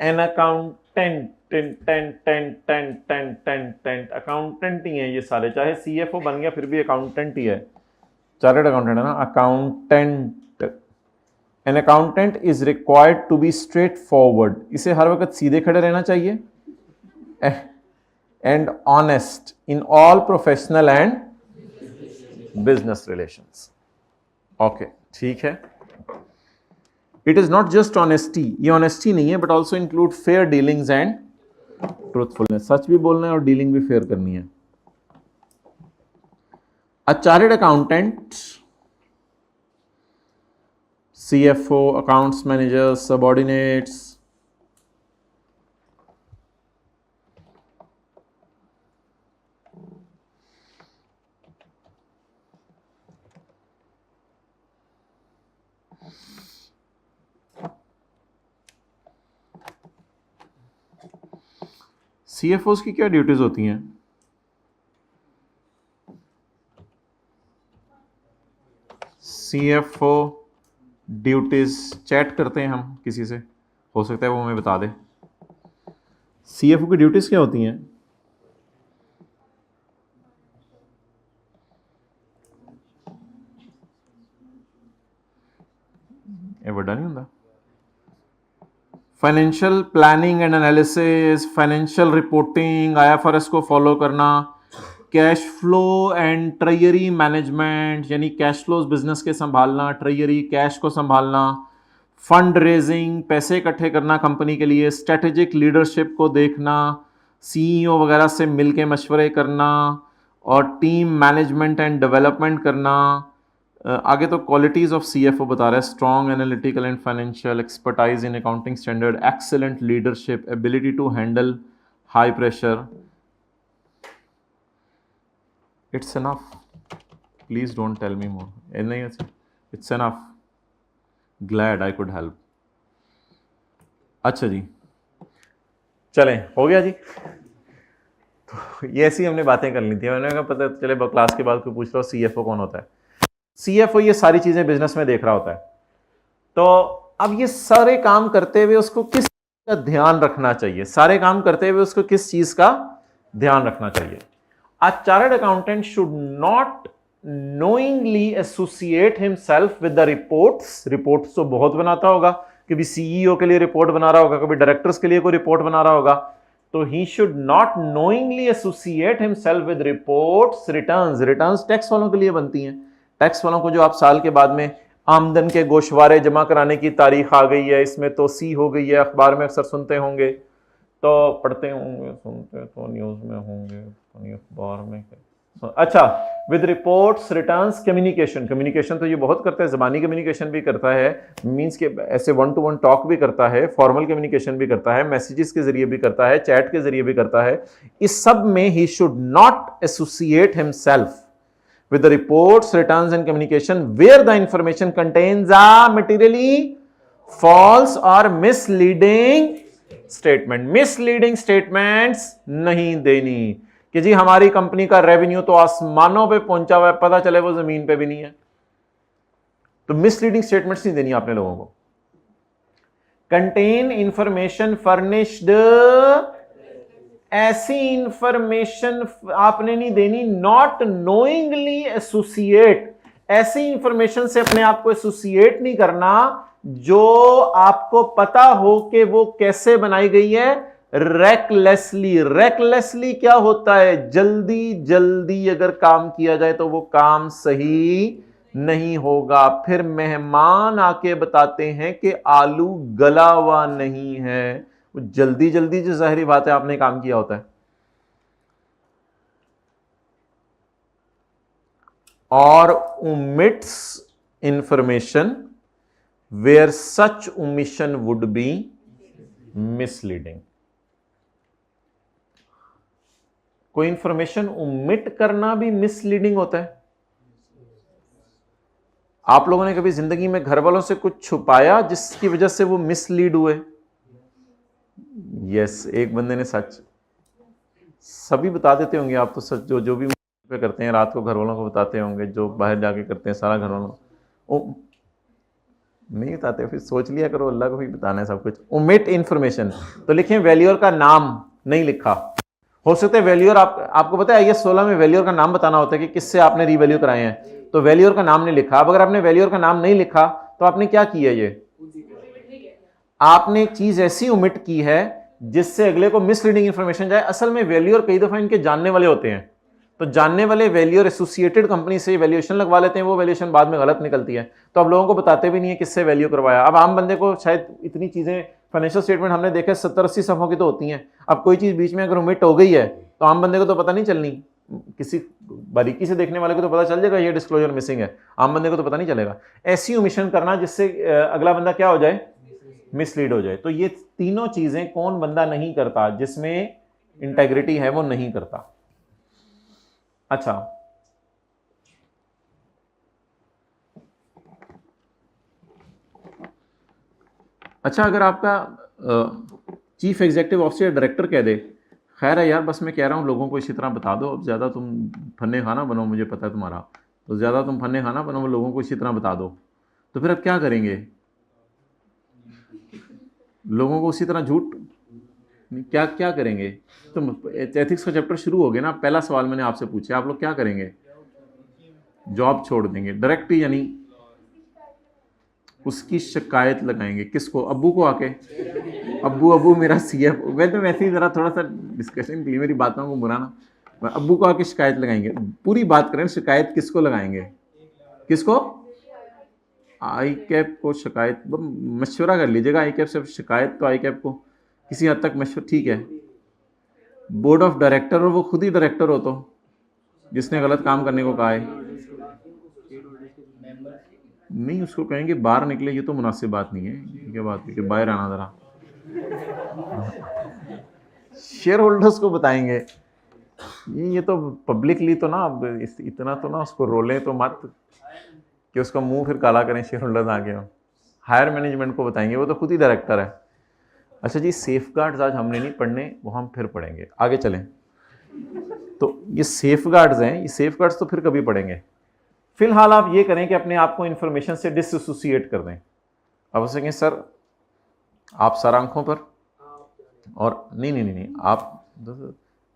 Speaker 1: An accountant, accountant ही है ये सारे, चाहे CFO बन गया फिर भी अकाउंटेंट ही है, चार्टर्ड अकाउंटेंट है ना, accountant. An accountant is required to be straightforward, इसे हर वक्त सीधे खड़े रहना चाहिए, and honest in all professional and business relations. Okay, ठीक है। It is not just honesty, ये ऑनेस्टी नहीं है, but also include fair dealings and truthfulness, सच भी बोलना है और डीलिंग भी फेयर करनी है। A chartered accountant, CFO, accounts managers, subordinates, CFOs की क्या ड्यूटीज होती हैं? CFO ड्यूटीज चैट करते हैं हम किसी से, हो सकता है वो हमें बता दे। CFO की ड्यूटीज क्या होती हैं? ये बड़ा नहीं होता। Financial planning and analysis, financial reporting, IFRS को फॉलो करना, cash flow and treasury management, यानी कैश फ्लोज बिजनेस के संभालना, ट्रेजरी कैश को संभालना, फंड रेजिंग, पैसे इकट्ठे करना कंपनी के लिए, स्ट्रेटेजिक लीडरशिप को देखना, CEO वगैरह से मिलके मशवरे करना, और टीम मैनेजमेंट एंड डेवलपमेंट करना। आगे तो क्वालिटीज ऑफ CFO बता रहा है, strong analytical and financial expertise in accounting standard, excellent leadership, ability to handle high pressure. It's enough. Please don't tell me more. नहीं, it's enough. Glad I could help. अच्छा जी, चलें, हो गया जी। तो ये ऐसी हमने बातें कर ली थी, मैंने कहा पता चले क्लास के बाद कोई पूछ रहा हो CFO कौन होता है। CFO ये सारी चीजें बिजनेस में देख रहा होता है। तो अब ये सारे काम करते हुए उसको किस चीज का ध्यान रखना चाहिए, सारे काम करते हुए उसको किस चीज का ध्यान रखना चाहिए? A chartered accountant should not knowingly associate himself with the reports. Reports तो बहुत बनाता होगा, कभी CEO के लिए रिपोर्ट बना रहा होगा, कभी डायरेक्टर्स के लिए कोई रिपोर्ट बना रहा होगा। तो he should not knowingly associate himself with reports, returns. Returns tax वालों के लिए बनती हैं, टैक्स वालों को जो आप साल के बाद में आमदन के गोशवारे जमा कराने की तारीख आ गई है, इसमें तो सी हो गई है, अखबार में अक्सर सुनते होंगे, तो पढ़ते होंगे, सुनते तो न्यूज में होंगे, अखबार में। अच्छा, with reports, returns, communication, communication तो ये बहुत करता है, ज़बानी कम्युनिकेशन भी करता है, मींस के ऐसे 1-to-1 टॉक भी करता है, फॉर्मल कम्युनिकेशन भी करता है, मैसेजेस के जरिए भी करता है, चैट के जरिए भी करता है। इस सब में he should not associate himself with the reports, returns and communication where the information contains a materially false or misleading statement. misleading statements नहीं देनी कि जी हमारी कंपनी का रेवेन्यू तो आसमानों पे पहुंचा हुआ है, पता चले वो जमीन पे भी नहीं है। तो मिसलीडिंग स्टेटमेंट्स नहीं देनी आपने लोगों को। कंटेन इंफॉर्मेशन फर्निश्ड, ऐसी इंफॉर्मेशन आपने नहीं देनी। नॉट नोइंगली एसोसिएट, ऐसी इंफॉर्मेशन से अपने आप को एसोसिएट नहीं करना जो आपको पता हो कि वो कैसे बनाई गई है। रेकलेसली, रेकलेसली क्या होता है? जल्दी जल्दी अगर काम किया जाए तो वो काम सही नहीं होगा। फिर मेहमान आके बताते हैं कि आलू गला हुआ नहीं है, जल्दी जल्दी जो जाहिर बात है आपने काम किया होता है। और omits information where such omission would be misleading. कोई इंफॉर्मेशन ओमिट करना भी मिसलीडिंग होता है। आप लोगों ने कभी जिंदगी में घर वालों से कुछ छुपाया जिसकी वजह से वो मिसलीड हुए? यस, एक बंदे ने सच, सभी बता देते होंगे आप तो सच, जो भी पे करते हैं रात को घर वालों को बताते होंगे, जो बाहर जाके करते हैं सारा घर वालों को नहीं बताते, फिर सोच लिया करो अल्लाह को भी बताना है सब कुछ। ओमिट इंफॉर्मेशन, तो लिखें वैल्यूअर का नाम नहीं लिखा। हो सकता है वैल्यूअर आपको पता है IAS 16 में वैल्यूअर का नाम बताना होता है कि किससे आपने रीवैल्यू कराए हैं, तो वैल्यूअर का नाम नहीं लिखा। अब अगर आपने वैल्यूअर का नाम नहीं लिखा तो आपने क्या किया, ये आपने एक चीज ऐसी ओमिट की है जिससे अगले को मिसलीडिंग इंफॉर्मेशन जाए। असल में वैल्यू और कई दफा इनके जानने वाले होते हैं, तो जानने वाले वैल्यू और एसोसिएटेड कंपनी से वैल्यूएशन लगवा लेते हैं, वो वैल्यूएशन बाद में गलत निकलती है, तो अब लोगों को बताते भी नहीं है किससे वैल्यू करवाया। अब आम बंदे को शायद इतनी चीजें, फाइनेंशियल स्टेटमेंट हमने देखे 70-80 सफ़ों की तो होती हैं, अब कोई चीज बीच में अगर ओमिट हो गई है तो आम बंदे को तो पता नहीं चलनी, किसी बारीकी से देखने वाले को तो पता चल जाएगा ये डिस्क्लोजर मिसिंग है, आम बंदे को तो पता नहीं चलेगा। ऐसी ओमिशन करना जिससे अगला बंदा क्या हो जाए, मिसलीड हो जाए। तो ये तीनों चीजें कौन बंदा नहीं करता, जिसमें इंटेग्रिटी है वो नहीं करता। अच्छा, अगर आपका चीफ एग्जीक्यूटिव ऑफिसर डायरेक्टर कह दे, खैर है यार, बस मैं कह रहा हूँ लोगों को इसी तरह बता दो, अब ज़्यादा तुम फन्ने खाना बनो, मुझे पता है तुम्हारा, तो ज़्यादा तुम फन्ने खाना बनो, लोगों को इसी तरह बता दो, तो फिर अब क्या करेंगे, लोगों को उसी तरह झूठ क्या क्या करेंगे। तो एथिक्स का चैप्टर शुरू हो गया ना, पहला सवाल मैंने आपसे पूछा, आप लोग क्या करेंगे, जॉब छोड़ देंगे डायरेक्ट, यानी उसकी शिकायत लगाएंगे, किसको, अब्बू को आके, अब्बू मेरा सीएफ, मैं तो वैसे ही ज़रा थोड़ा सा डिस्कशन के लिए मेरी बातों को बुराना, अब्बू को आके शिकायत लगाएंगे, पूरी बात करें, शिकायत किसको लगाएंगे, किसको, आई कैप को शिकायत, मशवरा कर लीजिएगा आई कैप से, शिकायत तो आई कैप को किसी हद तक मशवरा ठीक है, बोर्ड ऑफ डायरेक्टर, और वो खुद ही डायरेक्टर हो तो जिसने गलत काम करने को कहा है, नहीं उसको कहेंगे बाहर निकले, ये तो मुनासिब बात नहीं है, क्या बात है कि बाहर आना ज़रा, शेयर होल्डर्स को बताएंगे, ये तो पब्लिकली तो ना, अब इतना तो ना उसको रोलें तो मत कि उसका मुंह फिर काला करें शेयर होल्डर्स आगे हो, हायर मैनेजमेंट को बताएंगे, वो तो खुद ही डायरेक्टर है। अच्छा जी, सेफगार्ड्स आज हमने नहीं पढ़ने, वो हम फिर पढ़ेंगे, आगे चलें। तो ये सेफगार्ड्स हैं, ये सेफगार्ड्स तो फिर कभी पढ़ेंगे, फिलहाल आप ये करें कि अपने आप को इंफॉर्मेशन से डिसएसोसिएट कर दें। अब उसे कहें सर आप सर आंखों पर, और नहीं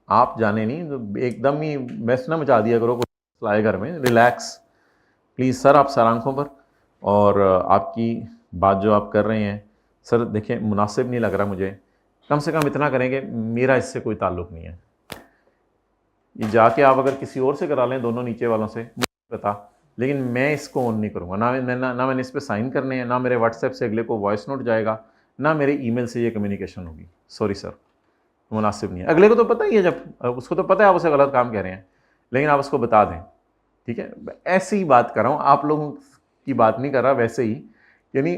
Speaker 1: आप जाने नहीं, तो एकदम ही मैस ना मचा दिया करो, कुछ लाए घर में, रिलैक्स प्लीज़ सर, आप सर आंखों पर, और आपकी बात जो आप कर रहे हैं सर देखिए मुनासिब नहीं लग रहा मुझे, कम से कम इतना करेंगे मेरा इससे कोई ताल्लुक़ नहीं है, ये जाके आप अगर किसी और से करा लें, दोनों नीचे वालों से, मुझे पता, लेकिन मैं इसको ऑन नहीं करूँगा, ना मैंने इस पर साइन करने हैं, ना मेरे व्हाट्सएप से अगले को वॉइस नोट जाएगा, ना मेरे ईमेल से ये कम्युनिकेशन होगी, सॉरी सर मुनासिब नहीं है। अगले को तो पता ही है, जब उसको तो पता है आप उसे गलत काम कह रहे हैं, लेकिन आप उसको बता दें, ठीक है। ऐसे ही बात कर रहा हूँ, आप लोगों की बात नहीं कर रहा, वैसे ही, यानी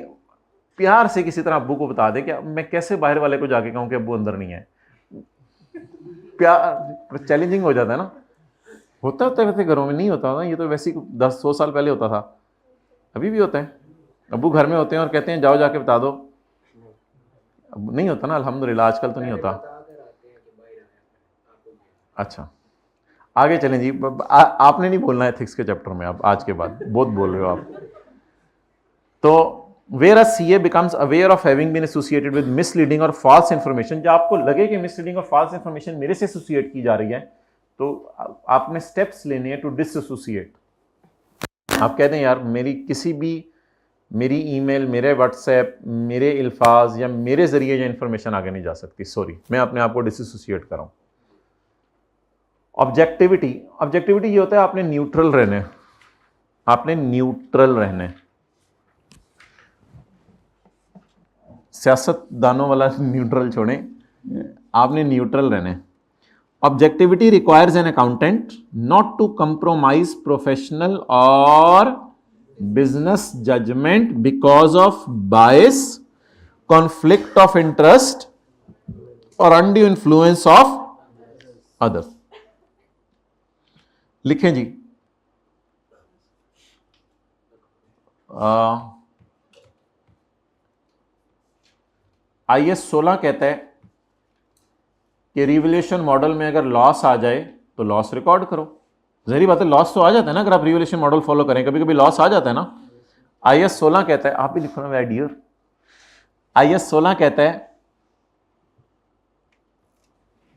Speaker 1: प्यार से किसी तरह अब्बू को बता दें कि मैं कैसे बाहर वाले को जाके कहूँ कि अब्बू अंदर नहीं है, प्यार चैलेंजिंग हो जाता है ना, होता है वैसे घरों में नहीं होता ना, ये तो वैसे ही 10-100 साल पहले होता था, अभी भी होता है, अब्बू घर में होते हैं और कहते हैं जाओ जाके बता दो, अब नहीं होता ना अल्हम्दुलिल्लाह, आजकल तो नहीं होता। अच्छा आगे चलें जी, आपने नहीं बोलना है एथिक्स के चैप्टर में, अब आज के बाद बहुत बोल रहे हो आप। तो where a CA becomes aware of having been associated with misleading और फॉल्स इंफॉर्मेशन, जब आपको लगे कि मिसलीडिंग और फॉल्स इंफॉर्मेशन मेरे से एसोसिएट की जा रही है, तो आपने स्टेप्स लेने हैं टू डिसएसोसिएट। आप कहते हैं यार मेरी ईमेल, मेरे व्हाट्सएप, मेरे अल्फाज या मेरे जरिए ये इंफॉर्मेशन आगे नहीं जा सकती, सॉरी मैं अपने आप को डिसएसोसिएट कर रहा हूं। ऑब्जेक्टिविटी ये होता है आपने न्यूट्रल रहने, सियासतदानों वाला न्यूट्रल छोड़ें, आपने न्यूट्रल रहने। Objectivity requires an accountant not to compromise professional और business judgement because of bias, conflict of interest और अनड्यू इन्फ्लुएंस ऑफ अदर्स। लिखें जी, IS 16 कहता है कि रिवैल्यूएशन मॉडल में अगर लॉस आ जाए तो लॉस रिकॉर्ड करो। जहरी बात है, लॉस तो आ जाता है ना अगर आप रिवैल्यूएशन मॉडल फॉलो करें, कभी कभी लॉस आ जाता है ना। IS 16 कहता है, आप भी लिखो ना डियर, IS 16 कहता है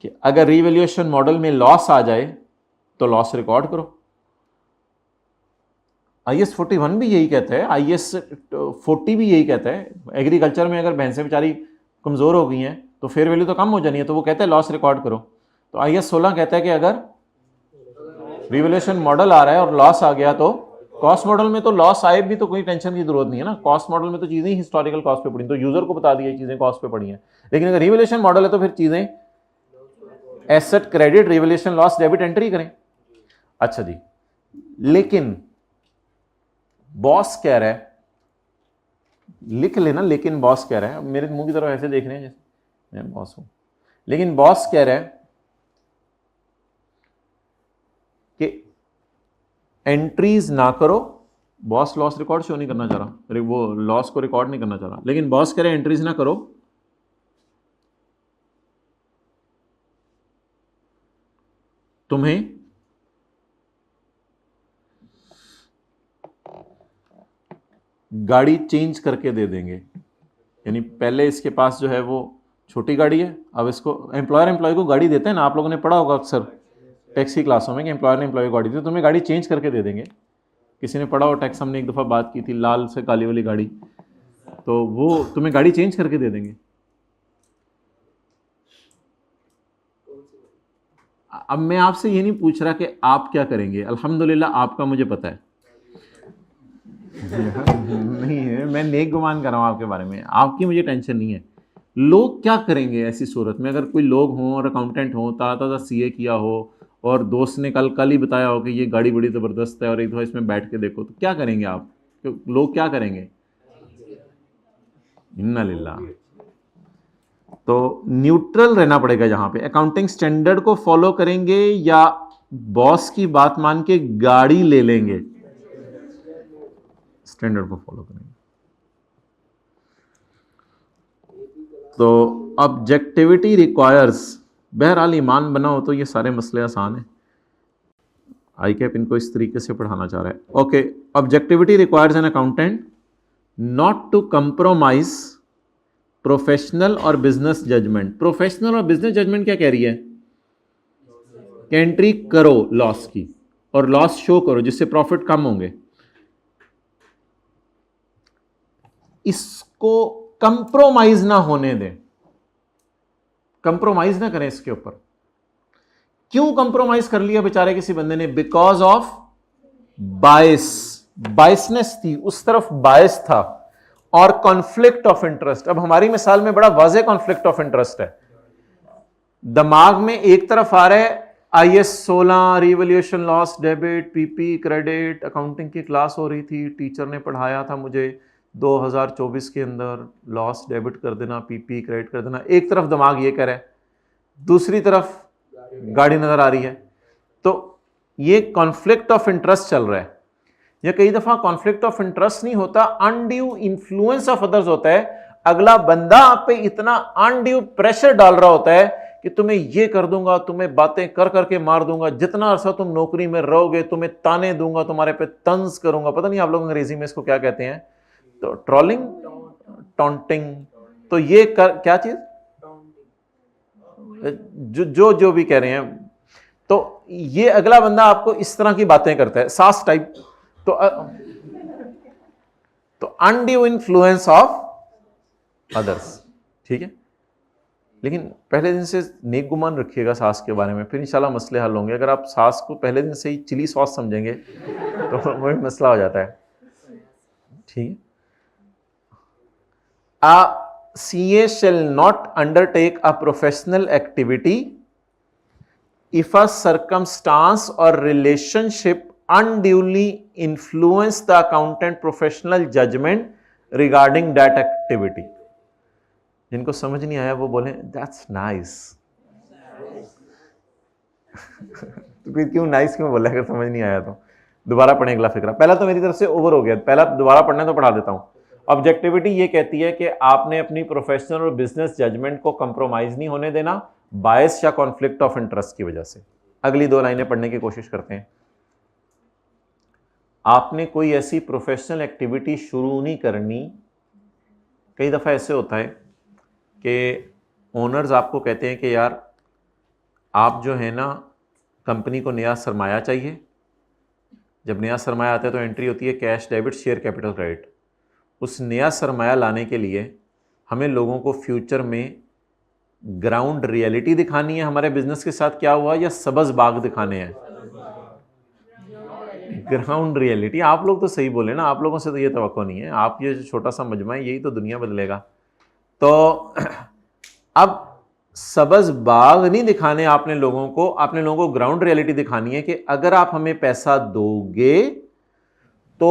Speaker 1: कि अगर रिवैल्यूएशन मॉडल में लॉस आ जाए तो लॉस रिकॉर्ड करो। IS 41 भी यही कहता है, IS 40 भी यही कहता है। एग्रीकल्चर में अगर भैंसें बेचारी कमज़ोर हो गई हैं तो फेयर वैल्यू तो कम हो जानी है, तो वो कहता है लॉस रिकॉर्ड करो। तो IS 16 कहता है कि अगर रिवैल्यूएशन मॉडल आ रहा है और लॉस आ गया तो कॉस्ट मॉडल में तो लॉस आए भी तो कोई टेंशन की जरूरत नहीं है ना, कॉस्ट मॉडल में तो चीजें हिस्टोरिकल कॉस्ट पे पड़ी, तो यूजर को बता दिया चीजें कॉस्ट पे पड़ी हैं। लेकिन अगर रिवैल्यूएशन मॉडल है तो फिर चीजें asset credit revaluation loss debit entry करें। अच्छा जी, लेकिन बॉस कह रहा है, लिख लेना, लेकिन बॉस कह रहा है, मेरे मुंह की तरफ ऐसे देख रहे हैं जैसे मैं बॉस हूं, लेकिन बॉस कह रहा है कि एंट्रीज ना करो। बॉस लॉस रिकॉर्ड शो नहीं करना चाह रहा, अरे वो लॉस को रिकॉर्ड नहीं करना चाह रहा, लेकिन बॉस कह रहे हैं एंट्रीज ना करो, तुम्हें गाड़ी चेंज करके दे देंगे। यानी पहले इसके पास जो है वो छोटी गाड़ी है, अब इसको एम्प्लॉय को गाड़ी देते हैं ना, आप लोगों ने पढ़ा होगा अक्सर टैक्सी क्लासों में कि एम्प्लॉयर ने एम्प्लॉय को गाड़ी दी, तो तुम्हें गाड़ी चेंज करके दे देंगे। किसी ने पढ़ा हो टैक्स, हमने एक दफ़ा बात की थी लाल से काली वाली गाड़ी, तो वो तुम्हें गाड़ी चेंज करके दे देंगे। अब मैं आपसे ये नहीं पूछ रहा कि आप क्या करेंगे, अल्हम्दुलिल्लाह आपका मुझे पता है नहीं है, मैं नेक गुमान कर रहा हूँ आपके बारे में, आपकी मुझे टेंशन नहीं है। लोग क्या करेंगे ऐसी सूरत में, अगर कोई लोग हों और अकाउंटेंट हों, ताज़ा CA किया हो और दोस्त ने कल ही बताया हो कि ये गाड़ी बड़ी ज़बरदस्त है और एक दफ़ा इसमें बैठ के देखो, तो क्या करेंगे आप, लोग क्या करेंगे? इन्ना लिल्लाह। तो न्यूट्रल रहना पड़ेगा यहाँ पे, अकाउंटिंग स्टैंडर्ड को फॉलो करेंगे या बॉस की बात मान के गाड़ी ले लेंगे? स्टैंडर्ड को फॉलो करेंगे। तो ऑब्जेक्टिविटी रिक्वायर्स, बहरहाल ईमान बना हो तो ये सारे मसले आसान हैं। ICAP इनको इस तरीके से पढ़ाना चाह रहा है। Okay, objectivity requires an accountant not to compromise professional और बिजनेस जजमेंट। प्रोफेशनल और बिजनेस जजमेंट क्या कह रही है कि एंट्री करो लॉस की और लॉस शो करो जिससे प्रॉफिट कम होंगे, इसको कंप्रोमाइज ना होने दें, कंप्रोमाइज ना करें इसके ऊपर। क्यों कंप्रोमाइज कर लिया बेचारे किसी बंदे ने? बिकॉज ऑफ बायसनेस थी, उस तरफ बायस था, और कॉन्फ्लिक्ट ऑफ इंटरेस्ट। अब हमारी मिसाल में बड़ा वाज़ेह कॉन्फ्लिक्ट ऑफ इंटरेस्ट है, दिमाग में एक तरफ आ रहा है IS 16 revaluation loss debit, PP credit, accounting की क्लास हो रही थी, टीचर ने पढ़ाया था मुझे 2024 के अंदर लॉस डेबिट कर देना, PP क्रेडिट कर देना, एक तरफ दिमाग ये कह रहा है, दूसरी तरफ गाड़ी नजर आ रही है। तो ये कॉन्फ्लिक्ट ऑफ इंटरेस्ट चल रहा है। या कई दफा कॉन्फ्लिक्ट ऑफ इंटरेस्ट नहीं होता, अनड्यू इन्फ्लुएंस ऑफ अदर्स होता है। अगला बंदा आप पे इतना अनड्यू प्रेशर डाल रहा होता है कि तुम्हें ये कर दूंगा, तुम्हें बातें कर करके मार दूंगा, जितना अरसा तुम नौकरी में रहोगे तुम्हें ताने दूंगा, तुम्हारे पे तंज करूंगा। पता नहीं आप लोग अंग्रेजी में इसको क्या कहते हैं, तो ट्रोलिंग, टॉन्टिंग। तो ये क्या चीज, जो भी कह रहे हैं, तो ये अगला बंदा आपको इस तरह की बातें करता है, सास टाइप। तो अनड्यू इन्फ्लुएंस ऑफ अदर्स, ठीक है। लेकिन पहले दिन से नेक गुमान रखिएगा सास के बारे में, फिर इंशाल्लाह मसले हल होंगे। अगर आप सास को पहले दिन से ही चिली सॉस समझेंगे तो वही मसला हो जाता है, ठीक है। A CA shall not undertake a professional activity if a circumstance or relationship unduly influence the accountant professional judgment regarding that activity। जिनको समझ नहीं आया वो बोले दैट्स नाइस। तो फिर क्यों नाइस क्यों बोला, अगर समझ नहीं आया तो दोबारा पढ़ने अगला फिक्रा। पहला तो मेरी तरफ से ओवर हो गया, पहला दोबारा पढ़ना तो पढ़ा देता हूं। ऑब्जेक्टिविटी ये कहती है कि आपने अपनी प्रोफेशनल और बिजनेस जजमेंट को कंप्रोमाइज नहीं होने देना बायस या कॉन्फ्लिक्ट ऑफ इंटरेस्ट की वजह से। अगली दो लाइनें पढ़ने की कोशिश करते हैं। आपने कोई ऐसी प्रोफेशनल एक्टिविटी शुरू नहीं करनी। कई दफ़ा ऐसे होता है कि ओनर्स आपको कहते हैं कि यार आप जो है ना, कंपनी को नया सरमाया चाहिए, जब नया सरमाया आता है तो एंट्री होती है cash debit share capital credit. उस नया सरमाया लाने के लिए हमें लोगों को फ्यूचर में ग्राउंड रियलिटी दिखानी है हमारे बिजनेस के साथ क्या हुआ, या सबज बाग दिखाने हैं? Ground reality. आप लोग तो सही बोले ना, आप लोगों से तो ये तवक्को नहीं है, आप ये छोटा सा मजमा है, यही तो दुनिया बदलेगा। तो अब सबज बाग नहीं दिखाने आपने लोगों को ग्राउंड रियलिटी दिखानी है कि अगर आप हमें पैसा दोगे तो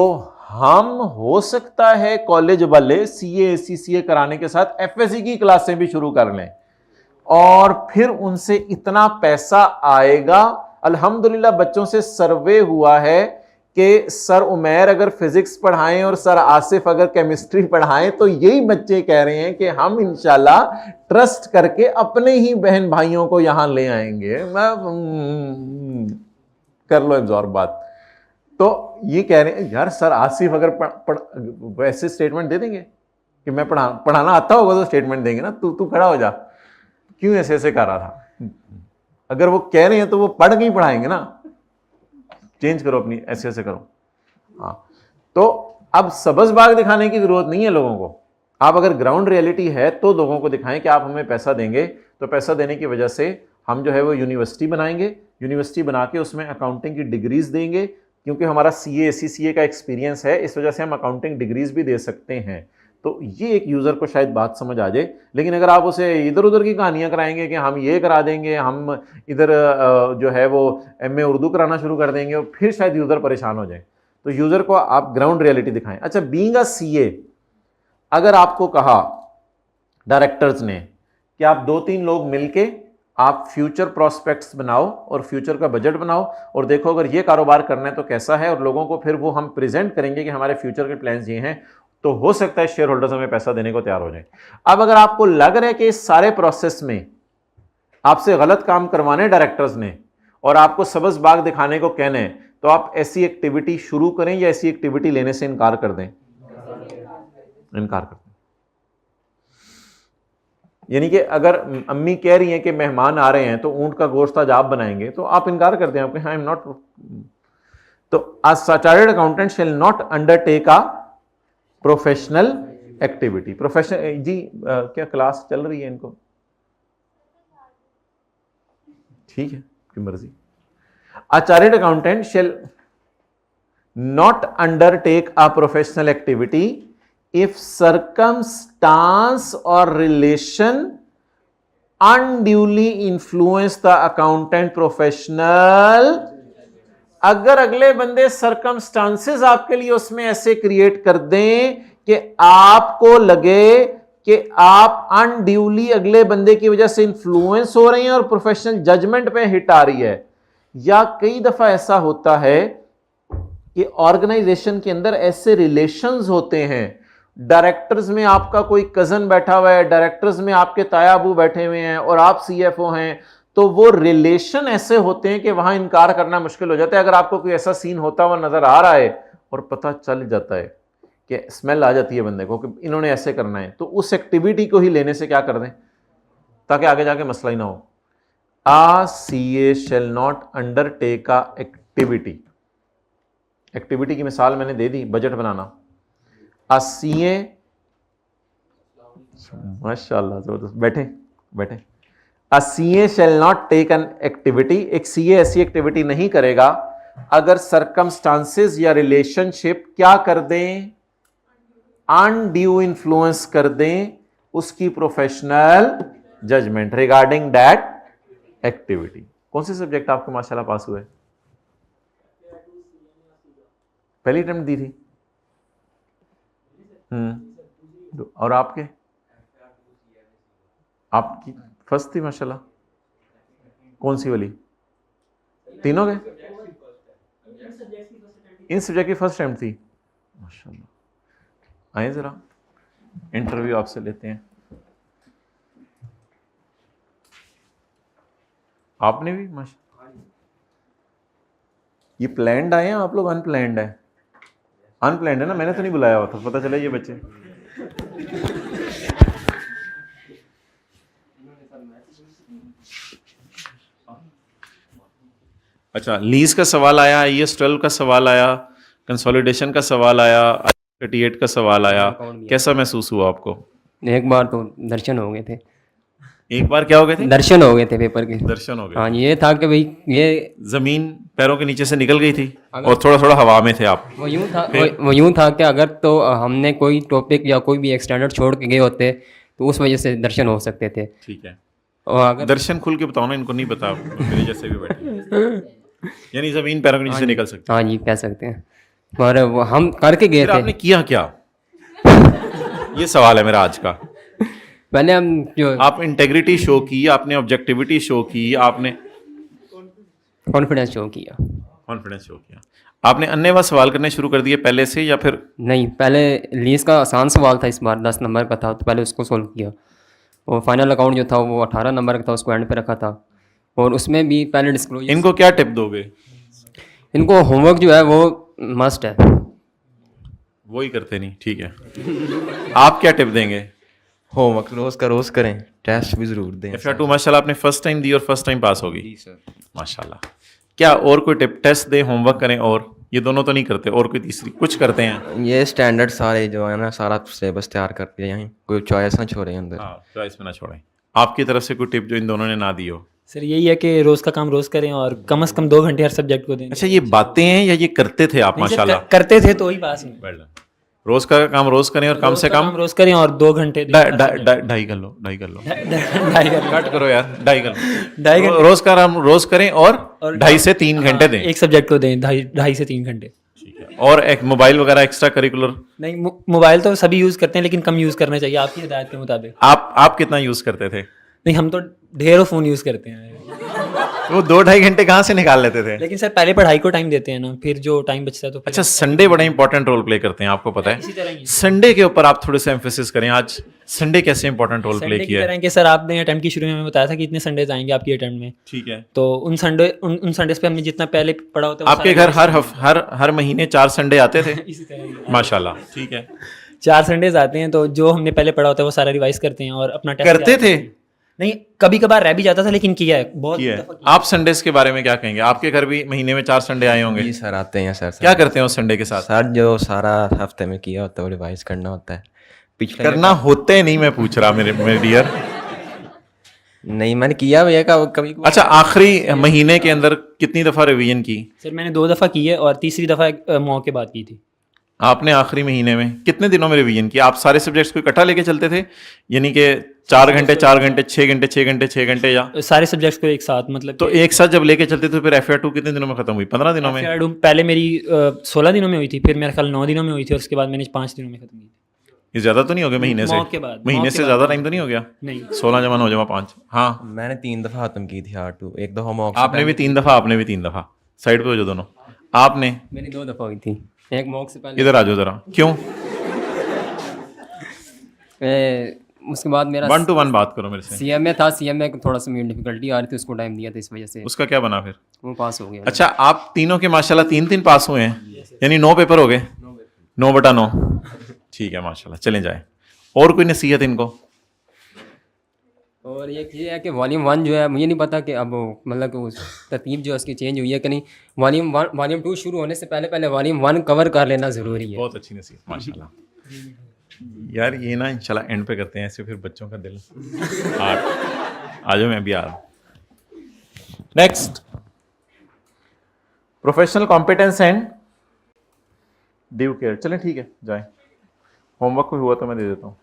Speaker 1: हम हो सकता है कॉलेज वाले सीए सीसीए कराने के साथ एफएससी की क्लासें भी शुरू कर लें, और फिर उनसे इतना पैसा आएगा। अल्हम्दुलिल्लाह बच्चों से सर्वे हुआ है कि सर उमैर अगर फिजिक्स पढ़ाएं और सर आसिफ अगर केमिस्ट्री पढ़ाएं तो यही बच्चे कह रहे हैं कि हम इंशाल्लाह ट्रस्ट करके अपने ही बहन भाइयों को यहां ले आएंगे। मैं कर लो एब्जॉर्ब बात। तो ये कह रहे हैं यार सर आसिफ अगर वैसे स्टेटमेंट दे देंगे कि मैं पढ़ाना आता होगा तो स्टेटमेंट देंगे ना, तू खड़ा हो जा, क्यों ऐसे ऐसे कर रहा था। अगर वो कह रहे हैं तो वो पढ़ के ही पढ़ाएंगे ना, चेंज करो अपनी, ऐसे ऐसे करो। हाँ, तो अब सबज बाग दिखाने की जरूरत नहीं है लोगों को। आप अगर ग्राउंड रियलिटी है तो लोगों को दिखाएं कि आप हमें पैसा देंगे, तो पैसा देने की वजह से हम जो है वो यूनिवर्सिटी बनाएंगे, यूनिवर्सिटी बना के उसमें अकाउंटिंग की डिग्रीज देंगे, क्योंकि हमारा सीए सीसीए का एक्सपीरियंस है, इस वजह से हम अकाउंटिंग डिग्रीज भी दे सकते हैं। तो ये एक यूज़र को शायद बात समझ आ जाए। लेकिन अगर आप उसे इधर उधर की कहानियां कराएंगे कि हम ये करा देंगे, हम इधर जो है वो एमए उर्दू कराना शुरू कर देंगे, और फिर शायद यूज़र परेशान हो जाए। तो यूज़र को आप ग्राउंड रियलिटी दिखाएं। अच्छा, बीइंग अ सीए, अगर आपको कहा डायरेक्टर्स ने कि आप 2-3 लोग मिलके आप फ्यूचर प्रोस्पेक्ट्स बनाओ और फ्यूचर का बजट बनाओ और देखो अगर ये कारोबार करना है तो कैसा है, और लोगों को फिर वो हम प्रेजेंट करेंगे कि हमारे फ्यूचर के प्लान्स ये हैं, तो हो सकता है शेयर होल्डर्स हमें पैसा देने को तैयार हो जाए। अब अगर आपको लग रहा है कि इस सारे प्रोसेस में आपसे गलत काम करवाने डायरेक्टर्स ने और आपको सबज बाग दिखाने को कहने हैं, तो आप ऐसी एक्टिविटी शुरू करें या ऐसी एक्टिविटी लेने से इनकार कर दें? इनकार कर दें। यानी कि अगर अम्मी कह रही हैं कि मेहमान आ रहे हैं तो ऊंट का गोश्त आज आप बनाएंगे, तो आप इनकार कर दें, आपके हाँ, आई एम नॉट। तो a chartered accountant shall not undertake a professional activity. Professional जी क्या क्लास चल रही है इनको? ठीक है, की मर्जी। अ chartered accountant shall not undertake a professional activity if circumstance or relation unduly influence the accountant professional। अगर अगले बंदे सर्कमस्टांसेस आपके लिए उसमें ऐसे क्रिएट कर दें कि आपको लगे कि आप अनड्यूली अगले बंदे की वजह से इंफ्लुएंस हो रहे हैं और प्रोफेशनल जजमेंट पे हिट आ रही है, या कई दफा ऐसा होता है कि ऑर्गेनाइजेशन के अंदर ऐसे रिलेशंस होते हैं, डायरेक्टर्स में आपका कोई कजन बैठा हुआ है, डायरेक्टर्स में आपके ताया अबू बैठे हुए हैं और आप सीएफओ हैं, तो वो रिलेशन ऐसे होते हैं कि वहां इनकार करना मुश्किल हो जाता है। अगर आपको कोई ऐसा सीन होता हुआ नजर आ रहा है और पता चल जाता है कि स्मेल आ जाती है बंदे को कि इन्होंने ऐसे करना है, तो उस एक्टिविटी को ही लेने से क्या कर दें ताकि आगे जाके मसला ही ना हो। A CA shall not undertake a activity. Activity की मिसाल मैंने दे दी, बजट बनाना। A CA, माशाल्लाह जबरदस्त, बैठे बैठे। A CA shall not take an activity, एक CA ऐसी एक्टिविटी नहीं करेगा अगर सर्कमस्टांसेस या रिलेशनशिप क्या कर दें, अनड्यू इन्फ्लुएंस कर दें उसकी professional judgement regarding that activity. कौन से सब्जेक्ट आपको माशाल्लाह पास हुए? पहली अटेम्प्ट दी थी। और आपके? आपकी फर्स्ट थी माशाल्लाह। कौन सी वाली? तीनों के? इन सब्जेक्ट की फर्स्ट अटेम्प्ट थी माशाल्लाह। आए जरा इंटरव्यू आपसे लेते हैं। आपने भी माशाल्लाह। ये प्लान्ड आए हैं आप लोग? अनप्लान्ड है? अनप्लान्ड है ना, मैंने तो नहीं बुलाया हुआ था, पता चला ये बच्चे। अच्छा, लीज का सवाल आया, IAS 12 का सवाल आया, कंसोलिडेशन का सवाल आया, 38 का सवाल आया, कैसा महसूस हुआ आपको?
Speaker 2: एक बार तो दर्शन हो गए थे।
Speaker 1: एक बार क्या हो गए थे?
Speaker 2: दर्शन हो गए थे पेपर के।
Speaker 1: दर्शन हो गए।
Speaker 2: हाँ, ये था कि भाई ये
Speaker 1: जमीन पैरों के नीचे से निकल गई थी और थोड़ा थोड़ा हवा में थे आप।
Speaker 2: वो यूं था कि अगर तो हमने कोई टॉपिक या कोई भी एक स्टैंडर्ड छोड़ के गए होते तो उस वजह से दर्शन हो सकते थे।
Speaker 1: ठीक है,
Speaker 2: और अगर
Speaker 1: दर्शन खुल के बताओ ना, इनको नहीं पता, मेरे जैसे भी बैठे। यानी जमीन पैरों के नीचे से निकल सकती
Speaker 2: हाँ जी, कह सकते हैं। और वो हम करके गए
Speaker 1: फिर
Speaker 2: थे।
Speaker 1: आपने किया क्या? ये सवाल है मेरा आज का।
Speaker 2: पहले हम जो
Speaker 1: आप इंटेग्रिटी शो की, आपने ऑब्जेक्टिविटी शो की, आपने
Speaker 2: कॉन्फिडेंस शो किया।
Speaker 1: कॉन्फिडेंस शो किया, आपने अन्यवा सवाल करने शुरू कर दिए पहले से या फिर?
Speaker 2: नहीं, पहले लीज का आसान सवाल था, इस बार 10 नंबर का था, तो पहले उसको सोल्व किया। और फाइनल अकाउंट जो था वो 18 नंबर का था, उसको एंड पे रखा था। और उसमें भी पहले डिस्क्लोजर।
Speaker 1: इनको क्या टिप दोगे?
Speaker 2: इनको होमवर्क जो है वो मस्ट है।
Speaker 1: वो ही करते नहीं, ठीक है। आप क्या टिप देंगे?
Speaker 3: होमवर्क रोज का रोज करें, टेस्ट भी जरूर दें।
Speaker 1: FR2 माशाल्लाह आपने फर्स्ट टाइम दी और फर्स्ट टाइम पास होगी।
Speaker 3: जी सर।
Speaker 1: माशाल्लाह। क्या और कोई टिप? टेस्ट दें, होमवर्क करें, और ये दोनों तो नहीं करते, और कोई तीसरी कुछ करते हैं?
Speaker 3: ये स्टैंडर्ड सारे जो है ना, सारा सिलेबस तैयार कर दिया यहाँ, कोई चॉइस ना छोड़े अंदर।
Speaker 1: हाँ, चॉइस में ना छोड़ें। आपकी तरफ से कोई टिप जो इन दोनों ने ना दी हो?
Speaker 4: सर यही है कि रोज़ का काम रोज़ करें और कम से कम 2 घंटे हर सब्जेक्ट को दें।
Speaker 1: अच्छा, ये बातें हैं या ये करते थे आप?
Speaker 4: नहीं सर,
Speaker 1: माशाल्लाह
Speaker 4: करते थे तो ही पास में।
Speaker 1: Well done। रोज का काम रोज करें और कम से कम
Speaker 4: रोज़ करें और 2 घंटे दें।
Speaker 1: ढाई कर लो, ढाई कर लो,
Speaker 4: ढाई घंटे
Speaker 1: कट करो यार, ढाई कर लो।
Speaker 4: ढाई घंटे
Speaker 1: रोज का काम रोज करें और 2.5 से 3 घंटे दें।
Speaker 4: एक सब्जेक्ट को दें, ढाई से 3 घंटे।
Speaker 1: ठीक है। और एक मोबाइल वगैरह एक्स्ट्रा करिकुलर?
Speaker 4: नहीं, मोबाइल तो सभी यूज़ करते हैं लेकिन कम यूज़ करना चाहिए आपकी हिदायत के मुताबिक।
Speaker 1: आप कितना यूज करते थे?
Speaker 4: नहीं, हम तो ढेरों फ़ोन यूज़ करते हैं।
Speaker 1: वो 2-2.5 घंटे कहाँ से निकाल लेते थे?
Speaker 4: लेकिन सर पहले पढ़ाई को टाइम देते हैं ना, फिर जो टाइम बचता है तो फिर
Speaker 1: अच्छा, संडे बड़ा इंपॉर्टेंट रोल प्ले करते हैं, आपको पता
Speaker 4: इसी
Speaker 1: है?
Speaker 4: तरह ही है।
Speaker 1: संडे के ऊपर आप थोड़े से एम्फेसिस करें। आज संडे कैसे इंपॉर्टेंट रोल प्ले
Speaker 4: संडे की
Speaker 1: किया है?
Speaker 4: तरह कि सर आपने अटेम्प्ट की शुरू में हमें बताया था कि इतने संडेज आएंगे आपकी अटेम्प्ट में,
Speaker 1: ठीक है।
Speaker 4: तो उन संडेज पे हमने जितना पहले पढ़ा होता है वो
Speaker 1: आपके घर हर महीने 4 संडे आते थे?
Speaker 4: इसी तरह ही।
Speaker 1: माशाल्लाह, ठीक है।
Speaker 4: 4 संडेज आते हैं, तो जो हमने पहले पढ़ा होता है वो सारा रिवाइज करते हैं और अपना टेस्ट
Speaker 1: करते थे?
Speaker 4: नहीं, कभी कभार रह भी जाता था लेकिन किया है बहुत
Speaker 1: किया है।
Speaker 4: दफा किया।
Speaker 1: आप संडेज के बारे में क्या कहेंगे? आपके घर भी महीने में 4 संडे आए होंगे।
Speaker 3: जी सर, आते हैं सर।
Speaker 1: क्या करते हैं उस संडे के साथ?
Speaker 3: सर जो सारा हफ्ते में किया होता है वो रिवाइज करना होता है। पिछले
Speaker 1: करना होते नहीं, मैं पूछ रहा मेरे डियर।
Speaker 3: नहीं, मैंने किया भी है कभी।
Speaker 1: अच्छा, आखिरी महीने के अंदर कितनी दफा रिवीजन की?
Speaker 4: सर मैंने 2 दफा की है और तीसरी दफा मौके बाद की थी।
Speaker 1: आपने आखिरी महीने में कितने दिनों में रिवीजन किया? आप सारे सब्जेक्ट्स को इकट्ठा लेके चलते थे, यानी कि 4 घंटे 4 घंटे 6 घंटे 6 घंटे 6 घंटे, या
Speaker 4: सारे सब्जेक्ट्स को एक साथ, मतलब
Speaker 1: तो एक साथ जब लेके चलते थे? फिर FR2 कितने दिनों में खत्म हुई? 15 दिनों में?
Speaker 4: पहले मेरी 16 दिनों में हुई थी, फिर मेरे ख्याल 9 दिनों में हुई थी और उसके बाद मैंने 5 दिनों में खत्म की थी।
Speaker 1: ये ज्यादा तो नहीं हो गया महीने से?
Speaker 4: मौके बाद,
Speaker 1: महीने
Speaker 4: मौके
Speaker 1: से
Speaker 4: बाद।
Speaker 1: ज्यादा टाइम तो नहीं हो गया?
Speaker 4: नहीं
Speaker 1: 16 जमा 9 जमा 5। हाँ,
Speaker 3: मैंने 3 दफा खत्म की थी R2, एक दफा मॉक।
Speaker 1: आपने भी 3 दफा, आपने भी 3 दफा। साइड पे हो जो दोनों। आपने?
Speaker 2: मेरी 2 दफ़ा हुई थी, एक मॉक से पहले।
Speaker 1: इधर आ जाओ जरा। क्यों?
Speaker 2: उसके बाद मेरा
Speaker 1: 1 to 1 बात करो मेरे से।
Speaker 2: CMA था, CMA को थोड़ा सा मेरी डिफिकल्टी आ रही थी, उसको टाइम दिया था, इस वजह से
Speaker 1: उसका क्या बना फिर?
Speaker 2: वो पास हो गया।
Speaker 1: अच्छा, आप तीनों के माशाल्लाह 3-3 पास हुए हैं, यानी 9 पेपर हो गए। 9/9। ठीक है, माशाल्लाह। चलें जाए। और कोई नसीहत इनको?
Speaker 2: और एक ये है कि वॉल्यूम 1 जो है, मुझे नहीं पता कि अब मतलब कि उस तरतीब जो है उसकी चेंज हुई है कि नहीं। वॉल्यूम 2 शुरू होने से पहले पहले वॉल्यूम 1 कवर कर लेना ज़रूरी है।
Speaker 1: बहुत अच्छी नसीहत, माशाल्लाह। यार ये ना इंशाल्लाह एंड पे करते हैं, ऐसे फिर बच्चों का दिल आ जाओ, मैं भी आ रहा हूँ। Next, professional competence and due care. चलें ठीक है, जाएं। होमवर्क कोई हुआ तो मैं दे देता हूँ।